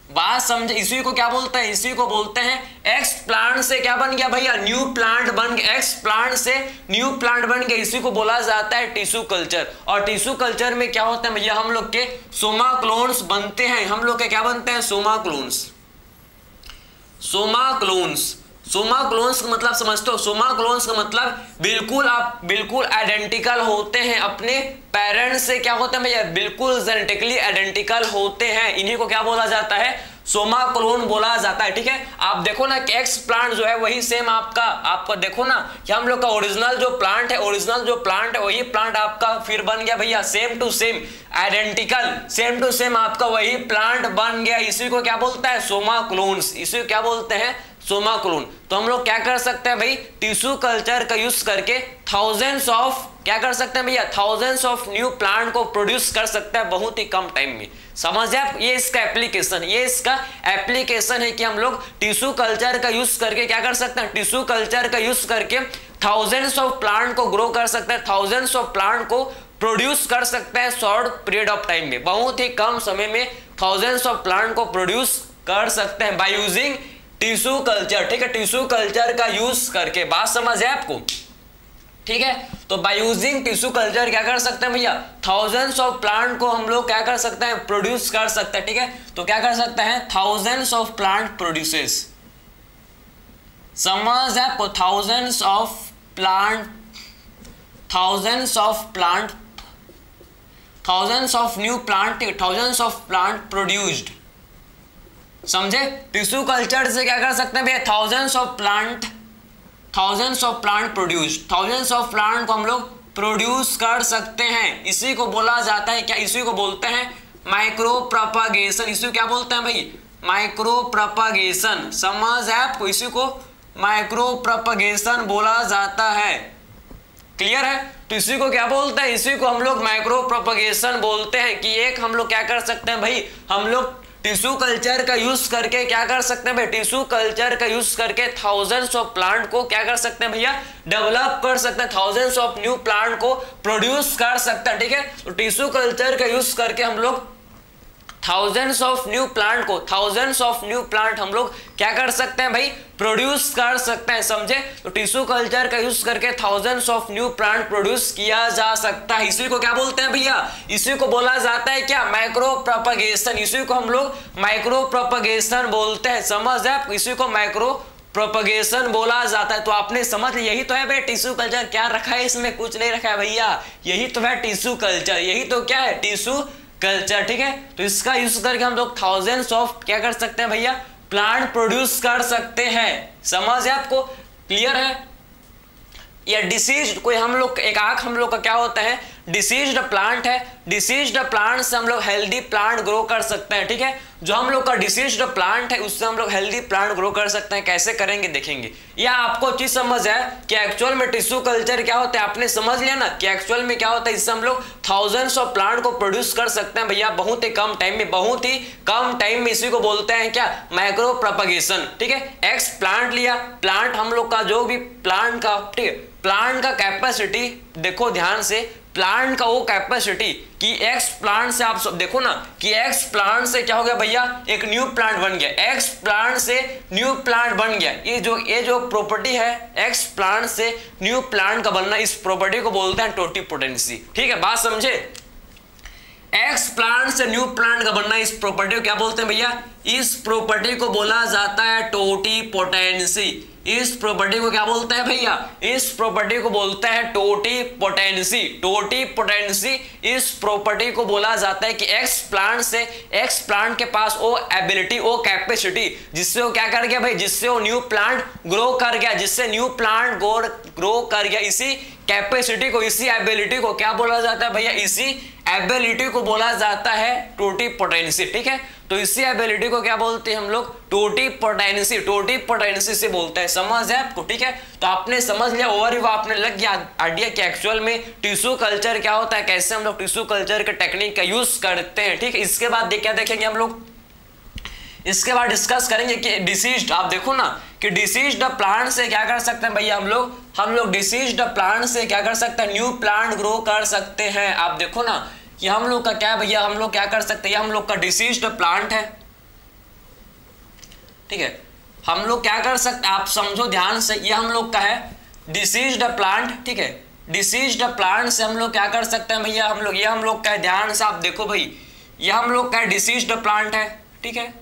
बात समझे? इसी को क्या बोलते हैं? इसी को बोलते हैं एक्स प्लांट से क्या बन गया भैया? न्यू प्लांट बन गया, एक्स प्लांट से न्यू प्लांट बन गया, इसी को बोला जाता है टिश्यू कल्चर। और टिश्यू कल्चर में क्या होता है भैया? हम लोग के सोमा क्लोन्स बनते हैं, हम लोग के क्या बनते हैं? Soma clones, Soma clones, Soma clones का मतलब समझते हो? सोमा क्लोन्स का मतलब बिल्कुल आइडेंटिकल होते हैं अपने पेरेंट्स से। क्या होते हैं भैया? बिल्कुल जेनेटिकली आइडेंटिकल होते हैं। इन्हीं को क्या बोला जाता है? सोमा क्लोन बोला जाता है। ठीक है, आप देखो ना कि एक्स प्लांट जो है वही सेम आपका देखो ना कि हम लोग का ओरिजिनल जो प्लांट है वही प्लांट आपका फिर बन गया भैया same to same identical, same to same आपका वही प्लांट बन गया। इसी को क्या बोलता है? सोमा क्लोन्स। इसी को क्या बोलते हैं? सोमा क्लोन। तो हम लोग क्या कर सकते हैं भाई? टिश्यू कल्चर का यूज करके थाउजेंड्स ऑफ क्या कर सकते हैं भैया? थाउजेंड्स ऑफ न्यू प्लांट को प्रोड्यूस कर सकते हैं बहुत ही कम टाइम में। समझ आप? ये इसका एप्लीकेशन है कि हम लोग टिश्यू कल्चर का यूज करके क्या कर सकते हैं? टिश्यू कल्चर का यूज करके थाउजेंड्स ऑफ प्लांट को ग्रो कर सकते हैं, थाउजेंड्स ऑफ प्लांट को प्रोड्यूस कर सकते हैं शॉर्ट पीरियड ऑफ टाइम में। बहुत ही कम समय में थाउजेंड्स ऑफ प्लांट को प्रोड्यूस कर सकते हैं बाय यूजिंग टिश्यू कल्चर। ठीक है, टिश्यू कल्चर का यूज करके। बात समझ है आपको? ठीक है, तो बाय यूजिंग टिश्यू कल्चर क्या कर सकते हैं भैया? थाउजेंड्स ऑफ प्लांट को हम लोग क्या कर सकते हैं? प्रोड्यूस कर सकते हैं। ठीक है, तो क्या कर सकते हैं? Thousands of plant produces. समझ है आपको? Thousands of plant thousands of new plant, thousands of plant produced. समझे? टिश्यू कल्चर से क्या कर सकते हैं भैया? Thousands of plant produced, thousands of plant को हम लोग प्रोड्यूस कर सकते हैं। इसी को बोला जाता है क्या? इसी को बोलते हैं माइक्रो प्रोपगेशन। इसी को क्या बोलते हैं भाई? Micro propagation. समझ है आपको? इसी को माइक्रो प्रोपगेशन बोला जाता है। क्लियर है? तो इसी को क्या बोलते हैं? इसी को हम लोग माइक्रो प्रोपगेशन बोलते हैं कि एक हम लोग क्या कर सकते हैं भाई? हम लोग टिश्यू कल्चर का यूज करके क्या कर सकते हैं भाई? टिश्यू कल्चर का यूज करके थाउजेंड्स ऑफ प्लांट को क्या कर सकते हैं भैया? डेवलप कर सकते हैं, थाउजेंड्स ऑफ न्यू प्लांट को प्रोड्यूस कर सकते हैं। ठीक है, तो टिश्यू कल्चर का यूज करके हम लोग थाउजेंड्स ऑफ न्यू प्लांट हम लोग क्या कर सकते हैं भाई? प्रोड्यूस कर सकते हैं। समझे? तो टिश्यू कल्चर का यूज करके thousands of new plant produce किया जा सकता है। इसी को क्या बोलते हैं भैया? इसी को बोला जाता है क्या? Micro propagation. इसी को हम लोग माइक्रो प्रोपगेशन बोलते हैं। समझ है? इसी को माइक्रो प्रोपगेशन बोला जाता है। तो आपने समझ लिया, यही तो है भाई टिश्यू कल्चर। क्या रखा है इसमें? कुछ नहीं रखा है भैया, यही तो है टिश्यू कल्चर। यही तो क्या है? Tissue culture. ठीक है, तो इसका यूज करके हम लोग थाउजेंड्स ऑफ क्या कर सकते हैं भैया? प्लांट प्रोड्यूस कर सकते हैं। समझ है आपको? क्लियर है? या डिसीज्ड कोई हम लोग एक आंख हम लोग का क्या होता है? डिसीज्ड प्लांट है। डिसीज्ड प्लांट से हम लोग हेल्दी प्लांट ग्रो कर सकते हैं। ठीक है, जो हम लोग का डिसीज्ड प्लांट है उससे हम लोग हेल्दी प्लांट ग्रो कर सकते हैं। कैसे करेंगे देखेंगे। या आपको चीज समझ है कि एक्चुअल में टिश्यू कल्चर क्या होता है? आपने समझ लिया ना कि एक्चुअल में क्या होता है? इससे हम लोग थाउजेंड्स ऑफ प्लांट को प्रोड्यूस कर सकते हैं भैया बहुत ही कम टाइम में। इसी को बोलते हैं क्या? Micro propagation. ठीक है, एक्स प्लांट लिया, प्लांट हम लोग का जो भी प्लांट का, ठीक है, प्लांट का कैपेसिटी देखो ध्यान से, प्लांट का वो कैपेसिटी कि एक्स प्लांट से आप सब देखो ना कि एक्स प्लांट से क्या हो गया भैया? एक न्यू प्लांट बन गया। एक्स प्लांट से न्यू प्लांट बन गया। ये जो प्रॉपर्टी है एक्स प्लांट से न्यू प्लांट का बनना, इस प्रॉपर्टी को बोलते हैं टोटीपोटेंसी। ठीक है, बात समझे? एक्स प्लांट से न्यू प्लांट का बनना, इस प्रॉपर्टी को क्या बोलते हैं भैया? इस प्रॉपर्टी को बोला जाता है टोटीपोटेंसी। इस प्रॉपर्टी को क्या बोलते हैं भैया? इस प्रॉपर्टी को बोलते हैं टोटीपोटेंसी। टोटीपोटेंसी इस प्रॉपर्टी को बोला जाता है कि एक्स प्लांट के पास वो एबिलिटी, वो कैपेसिटी जिससे वो क्या कर गया भाई? जिससे वो न्यू प्लांट ग्रो कर गया, ग्रो कर गया। इसी कैपेसिटी को, इसी एबिलिटी को क्या बोला जाता है भैया? इसी एबिलिटी को बोला जाता है टोटीपोटेंसी। ठीक है, तो इसी एबिलिटी को क्या बोलते हैं हम लोग? टोटीपोटेंसी से बोलते हैं। समझ है आपको? ठीक है, तो आपने समझ लिया, ओवरव्यू आपने लग गया आइडिया कि एक्चुअल में टिश्यू कल्चर क्या होता है, कैसे हम लोग टिश्यू कल्चर के टेक्निक का यूज करते हैं। ठीक है, इसके बाद क्या देखेंगे हम लोग? इसके बाद डिस्कस करेंगे कि डिसीज्ड, आप देखो ना कि डिसीज्ड प्लांट से क्या कर सकते हैं भैया? हम लोग डिसीज्ड प्लांट से क्या कर सकते हैं? न्यू प्लांट ग्रो कर सकते हैं। आप देखो ना कि हम लोग का क्या भैया? हम लोग क्या कर सकते हैं? हम लोग का डिसीज्ड प्लांट है। ठीक है, हम लोग क्या कर सकते हैं? आप समझो ध्यान से, ये हम लोग का है डिसीज्ड प्लांट। ठीक है, डिसीज्ड प्लांट से हम लोग क्या कर सकते हैं भैया? ये हम लोग का है, ध्यान से आप देखो भाई, ये हम लोग का डिसीज्ड प्लांट है। ठीक है,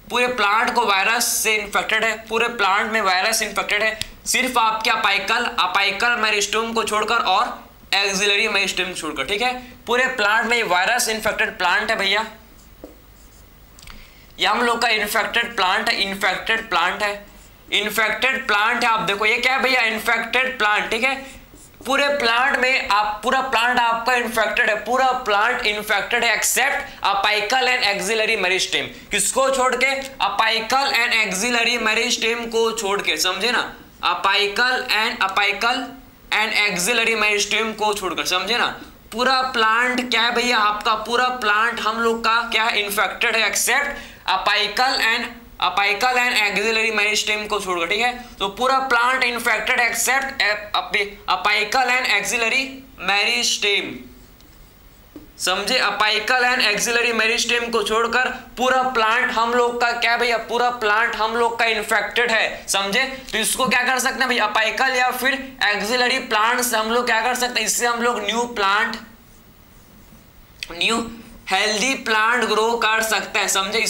पूरे प्लांट को वायरस से इन्फेक्टेड है, पूरे प्लांट में वायरस इन्फेक्टेड है, सिर्फ आपके अपाइकल मेरिस्टेम को छोड़कर और एक्सिलरी मेरिस्टेम छोड़कर, ठीक है। पूरे प्लांट में वायरस इन्फेक्टेड प्लांट है भैया, ये हम लोग का इन्फेक्टेड प्लांट है, इन्फेक्टेड प्लांट है, इन्फेक्टेड प्लांट है। आप देखो ये क्या है भैया, इन्फेक्टेड प्लांट, ठीक है। पूरे प्लांट में आप पूरा प्लांट आपका इन्फेक्टेड है, पूरा प्लांट इन्फेक्टेड है except apical and axillary meristem. किसको छोड़ के? अपाइकल एंड एक्सिलरी मेरिस्टेम को छोड़ के, समझे ना, अपाइकल एंड एक्सिलरी मेरिस्टेम को छोड़कर, समझे ना। पूरा प्लांट क्या है भैया, आपका पूरा प्लांट हम लोग का क्या है, इन्फेक्टेड है except apical and axillary meristem को छोड़कर, ठीक है। तो पूरा plant infected except apical and axillary meristem, समझे। अपाइकल एंड एक्सिलरी मेरिस्टेम को छोड़कर पूरा प्लांट हम लोग का क्या भैया, पूरा प्लांट हम लोग का इन्फेक्टेड है, समझे। तो इसको क्या कर सकते हैं भैया, अपाइकल या फिर एक्सिलरी प्लांट से हम लोग क्या कर सकते हैं, इससे हम लोग न्यू हेल्दी प्लांट ग्रो कर सकते हैं, समझे।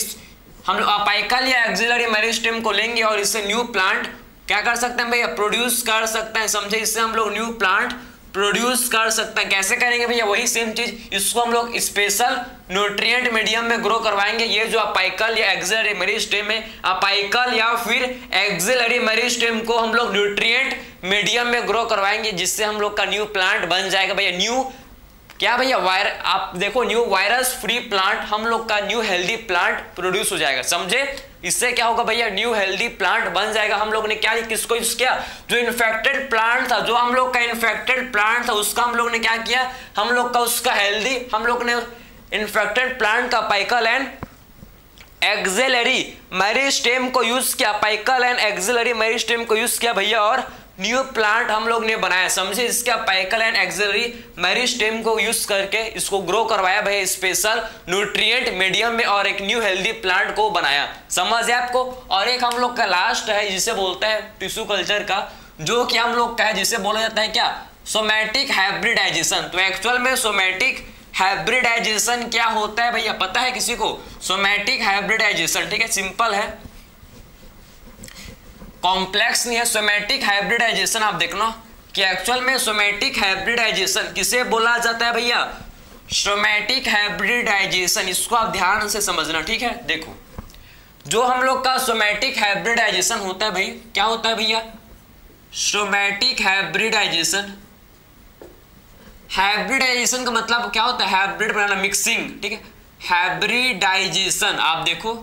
हम लोग अपाइकल या एक्सिलरी मेरिस्टेम को लेंगे और इससे न्यू प्लांट क्या कर सकते हैं भैया, प्रोड्यूस कर सकते हैं, समझे। इससे हम लोग न्यू प्लांट प्रोड्यूस कर सकते हैं। कैसे करेंगे भैया, वही सेम चीज, इसको हम लोग स्पेशल न्यूट्रिएंट मीडियम में ग्रो करवाएंगे। ये जो अपाइकल या एक्सिलरी मेरिस्टेम है, अपाइकल या फिर एक्सिलरी मेरिस्टेम को हम लोग न्यूट्रिएंट मीडियम में ग्रो करवाएंगे, जिससे हम लोग का न्यू प्लांट बन जाएगा भैया। न्यू क्या भैया, आप देखो न्यू वायरस फ्री प्लांट, हम लोग का न्यू हेल्दी प्लांट प्रोड्यूस हो जाएगा, समझे। इससे क्या होगा भैया, न्यू हेल्दी प्लांट बन जाएगा। हम लोग ने क्या, किसको यूज किया, जो इन्फेक्टेड प्लांट था, जो हम लोग का इन्फेक्टेड प्लांट था, उसका हम लोग ने क्या किया, हम लोग का उसका हेल्दी, हम लोग ने इन्फेक्टेड प्लांट का अपाइकल एंड एक्सिलरी मेरिस्टेम को यूज किया, अपाइकल एंड एक्सिलरी मेरिस्टेम को यूज किया भैया, और न्यू प्लांट हम लोग ने बनाया, समझे। इसके अपाइकल एंड एक्सिलरी मेरिस्टेम को यूज करके इसको ग्रो करवाया भैया स्पेशल न्यूट्रिएंट मीडियम में, और एक न्यू हेल्दी प्लांट को बनाया, समझ है आपको। और एक हम लोग का लास्ट है, जिसे बोलते हैं टिश्यू कल्चर का, जो कि हम लोग का है, जिसे बोला जाता है क्या, सोमैटिक हाइब्रिडाइजेशन। तो एक्चुअल में सोमैटिक हाइब्रिडाइजेशन क्या होता है भैया, पता है किसी को? सोमैटिक हाइब्रिडाइजेशन, ठीक है, सिंपल है, कॉम्प्लेक्स नहीं है। सोमैटिक हाइब्रिडाइजेशन आप देखना कि एक्चुअल में सोमैटिक हाइब्रिडाइजेशन किसे बोला जाता है भैया, सोमैटिक हाइब्रिडाइजेशन, इसको आप ध्यान से समझना, ठीक है। देखो जो हम लोग का सोमैटिक हाइब्रिडाइजेशन होता है भाई, क्या होता है भैया, सोमैटिक हाइब्रिडाइजेशन। हाइब्रिडाइजेशन का मतलब क्या होता है, हाइब्रिड बनाना, मिक्सिंग, ठीक है। हाइब्रिडाइजेशन आप देखो,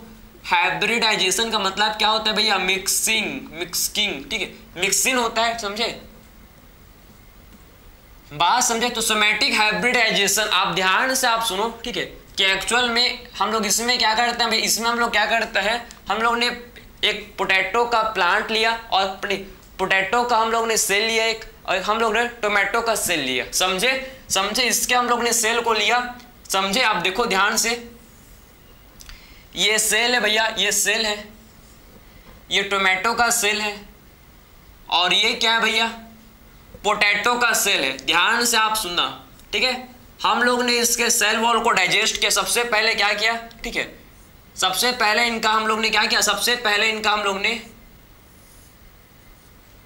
हाइब्रिडाइजेशन का मतलब क्या होता है भैया, मिक्सिंग, ठीक है, मिक्सिंग होता है, समझे, बात समझे। तो सोमैटिक हाइब्रिडाइजेशन आप ध्यान से आप सुनो, ठीक है, कि एक्चुअल में हम लोग इसमें क्या करते हैं भाई, इसमें हम लोग क्या करते हैं, हम लोग ने एक पोटैटो का प्लांट लिया, और पोटैटो का हम लोग ने सेल लिया एक, और हम लोग ने टोमेटो का सेल लिया, समझे। इसके हम लोग ने सेल को लिया, समझे। आप देखो ध्यान से, ये सेल है भैया, ये सेल है, ये टोमेटो का सेल है, और ये क्या है भैया, पोटैटो का सेल है। ध्यान से आप सुनना, ठीक है। हम लोग ने इसके सेल वॉल को डाइजेस्ट किया। सबसे पहले क्या किया, ठीक है, सबसे पहले इनका हम लोग ने क्या किया, सबसे पहले इनका हम लोग ने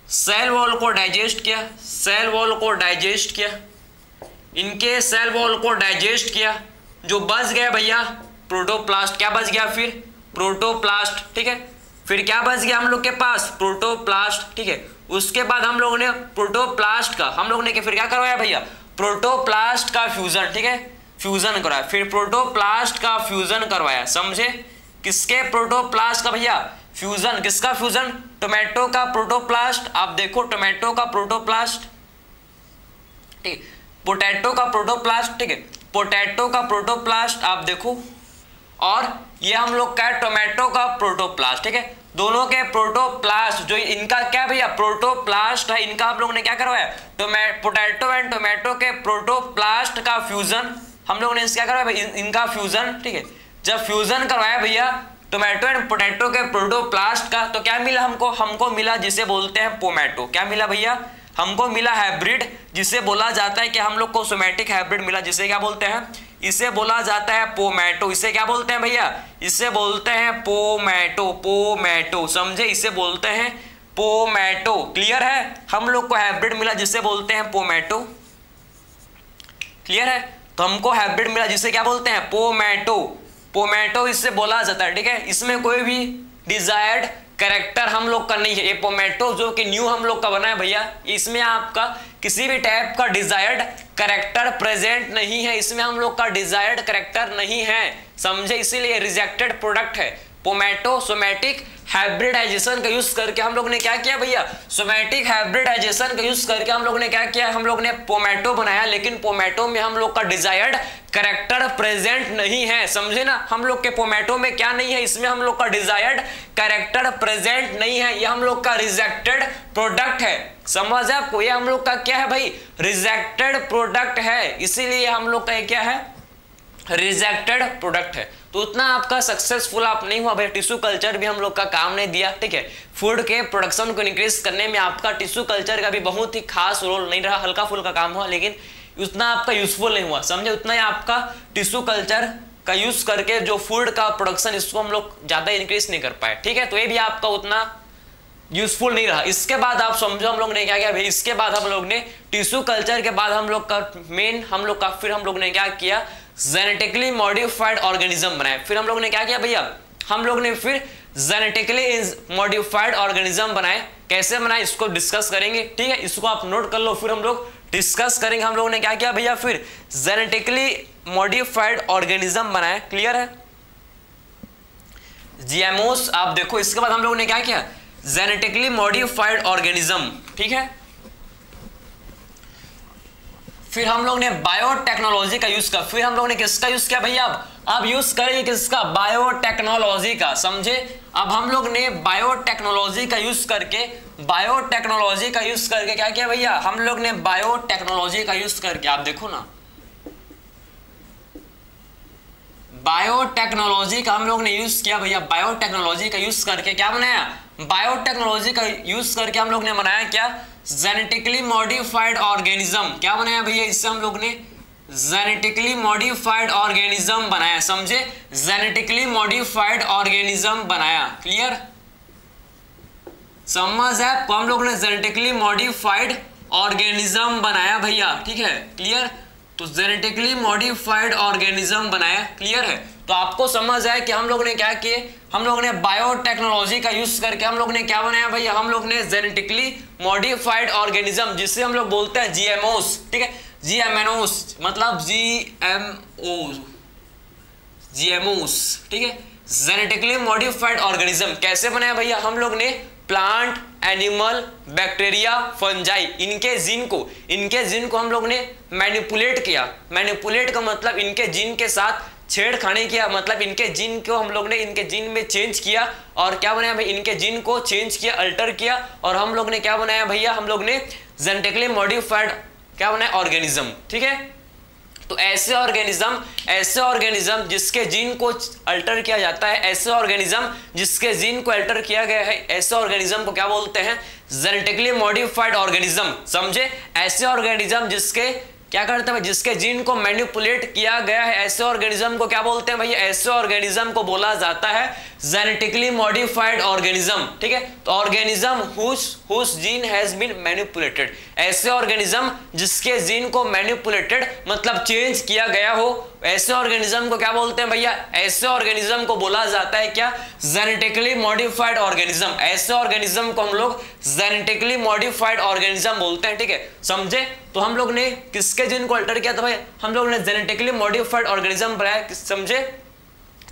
सेल वॉल को डाइजेस्ट किया, सेल वॉल को डाइजेस्ट किया, इनके सेल वॉल को डाइजेस्ट किया। जो बच गया भैया प्रोटोप्लास्ट, क्या बच गया, फिर प्रोटोप्लास्ट, ठीक है। फिर क्या बच गया हम लोग के पास, प्रोटोप्लास्ट, ठीक है। उसके बाद हम लोगों ने प्रोटोप्लास्ट का हम लोग ने फिर क्या करवाया भैया, प्रोटोप्लास्ट का फ्यूजन, ठीक है, फ्यूजन करवाया। फिर प्रोटोप्लास्ट का फ्यूजन करवाया, समझे। किसके, प्रोटोप्लास्ट का भैया फ्यूजन, किसका फ्यूजन, टोमेटो का प्रोटोप्लास्ट। आप देखो टोमेटो का प्रोटोप्लास्ट, ठीक, पोटैटो का प्रोटोप्लास्ट, ठीक है, पोटैटो का प्रोटोप्लास्ट आप देखो, और ये हम लोग का टोमेटो का प्रोटोप्लास्ट, ठीक है। दोनों के प्रोटोप्लास्ट, जो इनका क्या भैया प्रोटोप्लास्ट है, इनका हम लोग ने क्या करवाया, पोटैटो एंड टोमेटो के प्रोटोप्लास्ट का फ्यूजन हम लोग ने क्या करवाया, इनका फ्यूजन, ठीक है। जब फ्यूजन करवाया भैया टोमेटो एंड पोटैटो के प्रोटोप्लास्ट का, तो क्या मिला हमको मिला जिसे बोलते हैं पोमैटो। क्या मिला भैया, हमको मिला हाइब्रिड, जिसे बोला जाता है कि हम लोग को सोमैटिक हाइब्रिड मिला, जिसे क्या बोलते हैं, इसे बोला जाता है पोमैटो। इसे क्या बोलते हैं भैया, इसे बोलते हैं पोमैटो, पोमैटो, समझे, इसे बोलते हैं पोमैटो। क्लियर है, हम लोग को हाइब्रिड मिला जिसे बोलते हैं पोमैटो। क्लियर है, तो हमको हाइब्रिड मिला जिसे क्या बोलते हैं, पोमैटो। पोमैटो इससे बोला जाता है, ठीक है। इसमें कोई भी डिजायर्ड कैरेक्टर हम लोग का नहीं है। ये पोमैटो जो कि न्यू हम लोग का बना है भैया, इसमें आपका किसी भी टाइप का डिजायर्ड कैरेक्टर प्रेजेंट नहीं है, इसमें हम लोग का डिजायर्ड कैरेक्टर नहीं है, समझे, इसीलिए रिजेक्टेड प्रोडक्ट है। पोमैटो सोमैटिक हाइब्रिडाइजेशन का यूज करके हम लोग ने क्या किया भैया, सोमैटिक हाइब्रिडाइजेशन का यूज करके हम लोग ने क्या किया, हम लोग ने पोमैटो बनाया, लेकिन पोमैटो में हम लोग का डिजायर्ड कैरेक्टर प्रेजेंट नहीं है, समझे ना। हम लोग के पोमैटो में क्या नहीं है, इसमें हम लोग का डिजायर्ड कैरेक्टर प्रेजेंट नहीं है, ये हम लोग का रिजेक्टेड प्रोडक्ट है, समझ है आपको। ये हम लोग का क्या है भाई, रिजेक्टेड प्रोडक्ट है, इसीलिए हम लोग का क्या है, रिजेक्टेड प्रोडक्ट है। तो उतना आपका सक्सेसफुल आप नहीं हुआ भाई, टिश्यू कल्चर भी हम लोग का काम नहीं दिया, ठीक है। फूड के प्रोडक्शन को इंक्रीज करने में आपका टिश्यू कल्चर का भी बहुत ही खास रोल नहीं रहा, हल्का फुल्का काम हुआ, लेकिन उतना आपका यूजफुल नहीं हुआ, समझे। उतना ही आपका टिश्यू कल्चर का यूज करके जो फूड का प्रोडक्शन, इसको हम लोग ज्यादा इंक्रीज नहीं कर पाए, ठीक है। तो ये भी आपका उतना यूजफुल नहीं रहा। इसके बाद आप समझो हम लोग ने क्या किया भाई, इसके बाद हम लोग ने टिश्यू कल्चर के बाद हम लोग का मेन फिर हम लोग ने क्या किया, जेनेटिकली मॉडिफाइड ऑर्गेनिज्म बनाए। फिर हम लोग ने क्या किया भैया, हम लोग ने फिर जेनेटिकली मॉडिफाइड ऑर्गेनिज्म बनाए। कैसे बनाए इसको डिस्कस करेंगे, ठीक है, इसको आप नोट कर लो, फिर हम लोग डिस्कस करेंगे। हम लोग ने क्या किया भैया, फिर जेनेटिकली मॉडिफाइड ऑर्गेनिज्म बनाए। क्लियर है, जीएमओस आप देखो। इसके बाद हम लोग ने क्या किया, जेनेटिकली मॉडिफाइड ऑर्गेनिज्म, ठीक है। फिर हम लोग ने बायोटेक्नोलॉजी का यूज किया। फिर हम लोग ने किसका यूज किया भैया, अब यूज करेंगे किसका, बायोटेक्नोलॉजी का, समझे। अब हम लोग ने बायोटेक्नोलॉजी का यूज करके क्या किया भैया, हम लोग ने बायोटेक्नोलॉजी का यूज करके, आप देखो ना, बायोटेक्नोलॉजी का हम लोग ने यूज किया भैया। बायोटेक्नोलॉजी का यूज करके क्या बनाया, बायोटेक्नोलॉजी का यूज करके हम लोग ने बनाया क्या, जेनेटिकली मॉडिफाइड ऑर्गेनिज्म। क्या बनाया भैया, इससे हम लोग ने जेनेटिकली मॉडिफाइड ऑर्गेनिज्म बनाया, समझे, जेनेटिकली मॉडिफाइड ऑर्गेनिज्म बनाया। क्लियर, समझ है, तो हम लोग ने जेनेटिकली मॉडिफाइड ऑर्गेनिज्म बनाया भैया, ठीक है। क्लियर, तो जेनेटिकली मॉडिफाइड ऑर्गेनिज्म बनाया। क्लियर है, तो आपको समझ आया कि हम लोग ने क्या किए, हम लोग ने बायोटेक्नोलॉजी का यूज करके हम लोग ने क्या बनाया भैया, हम लोग ने जेनेटिकली मॉडिफाइड ऑर्गेनिज्म, जिसे हम लोग बोलते हैं जीएमओस, ठीक है, जीएमओस मतलब जीएमओस, ठीक है, जेनेटिकली मॉडिफाइड ऑर्गेनिज्म। कैसे बनाया भैया, हम लोग ने प्लांट, एनिमल, बैक्टीरिया, फंजाई, इनके जीन को हम लोग ने मैनिपुलेट किया। मैनिपुलेट का मतलब इनके जीन के साथ छेड़खानी किया, मतलब इनके जीन को हम लोग ने इनके जीन में चेंज किया, और क्या बनाया भाई, इनके जीन को चेंज किया, अल्टर किया, और हम लोग ने क्या बनाया भैया, हम लोग ने जेनेटिकली मॉडिफाइड क्या बनाया, ऑर्गेनिज्म, ठीक है। तो ऐसे ऑर्गेनिज्म जिसके जीन को अल्टर किया जाता है, ऐसे ऑर्गेनिज्म जिसके जीन को अल्टर किया गया है, ऐसे ऑर्गेनिज्म को क्या बोलते हैं, जेनेटिकली मॉडिफाइड ऑर्गेनिज्म, समझे। ऐसे ऑर्गेनिज्म जिसके क्या करते हैं, जिसके जीन को मैनिपुलेट किया गया है, ऐसे ऑर्गेनिज्म को क्या बोलते हैं भैया, ऐसे ऑर्गेनिज्म को बोला जाता है जेनेटिकली मॉडिफाइड ऑर्गेनिज्म, ठीक है। तो organism whose gene has been manipulated, ऐसे ऑर्गेनिज्म जिसके जीन को मैनिपुलेटेड मतलब चेंज किया गया हो, ऐसे ऑर्गेनिज्म को क्या बोलते हैं भैया, ऐसे ऑर्गेनिज्म को बोला जाता है क्या, जेनेटिकली मॉडिफाइड ऑर्गेनिज्म। ऐसे ऑर्गेनिज्म को हम लोग जेनेटिकली मॉडिफाइड ऑर्गेनिज्म बोलते हैं, ठीक है, समझे। तो हम लोग ने किसके जीन को अल्टर किया था भाई, हम लोग ने जेनेटिकली मॉडिफाइड ऑर्गेनिज्म बनाया, समझे।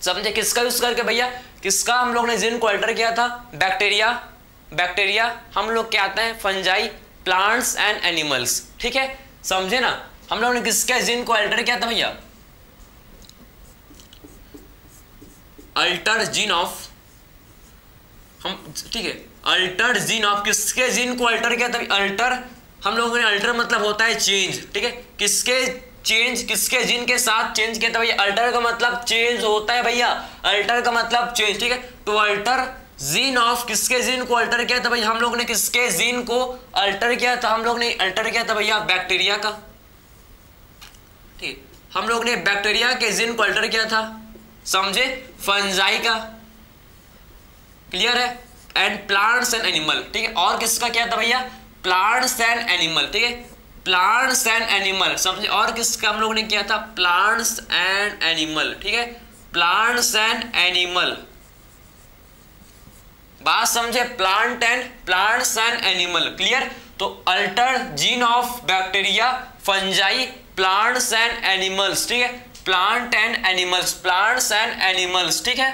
किसका यूज करके भैया, किसका हम लोग ने जीन को अल्टर किया था, बैक्टीरिया हम लोग क्या आते हैं, फंजाई, प्लांट्स एंड एनिमल्स, ठीक है, समझे ना। हम लोग ने किसके जीन को अल्टर किया था भैया, अल्टर जीन ऑफ, हम ठीक है, अल्टर जीन ऑफ, किसके जीन को अल्टर किया था, अल्टर हम लोगों ने, अल्टर मतलब होता है चेंज, ठीक है, किसके जीन के साथ चेंज किया था भैया, अल्टर का मतलब चेंज होता है भैया, अल्टर का मतलब चेंज, ठीक है। तो अल्टर जीन ऑफ, किसके जीन को अल्टर किया था भाई हम लोग ने, किसके जीन को अल्टर किया था हम लोग ने, अल्टर किया था भैया बैक्टीरिया का, ठीक, हम लोग ने बैक्टीरिया के जीन को अल्टर किया था, समझे, फंजाई का, क्लियर है, एंड प्लांट्स एंड एनिमल, ठीक है, और किसका क्या था भैया, प्लांट्स एंड एनिमल, ठीक है, प्लांट्स एंड एनिमल, समझे, और किसका हम लोग ने किया था, प्लांट्स एंड एनिमल, ठीक है, प्लांट्स एंड एनिमल, बात समझे, प्लांट्स एंड एनिमल, क्लियर। तो alter gene of bacteria, fungi, plants and animals, ठीक है, plant and animals, plants and animals, ठीक है,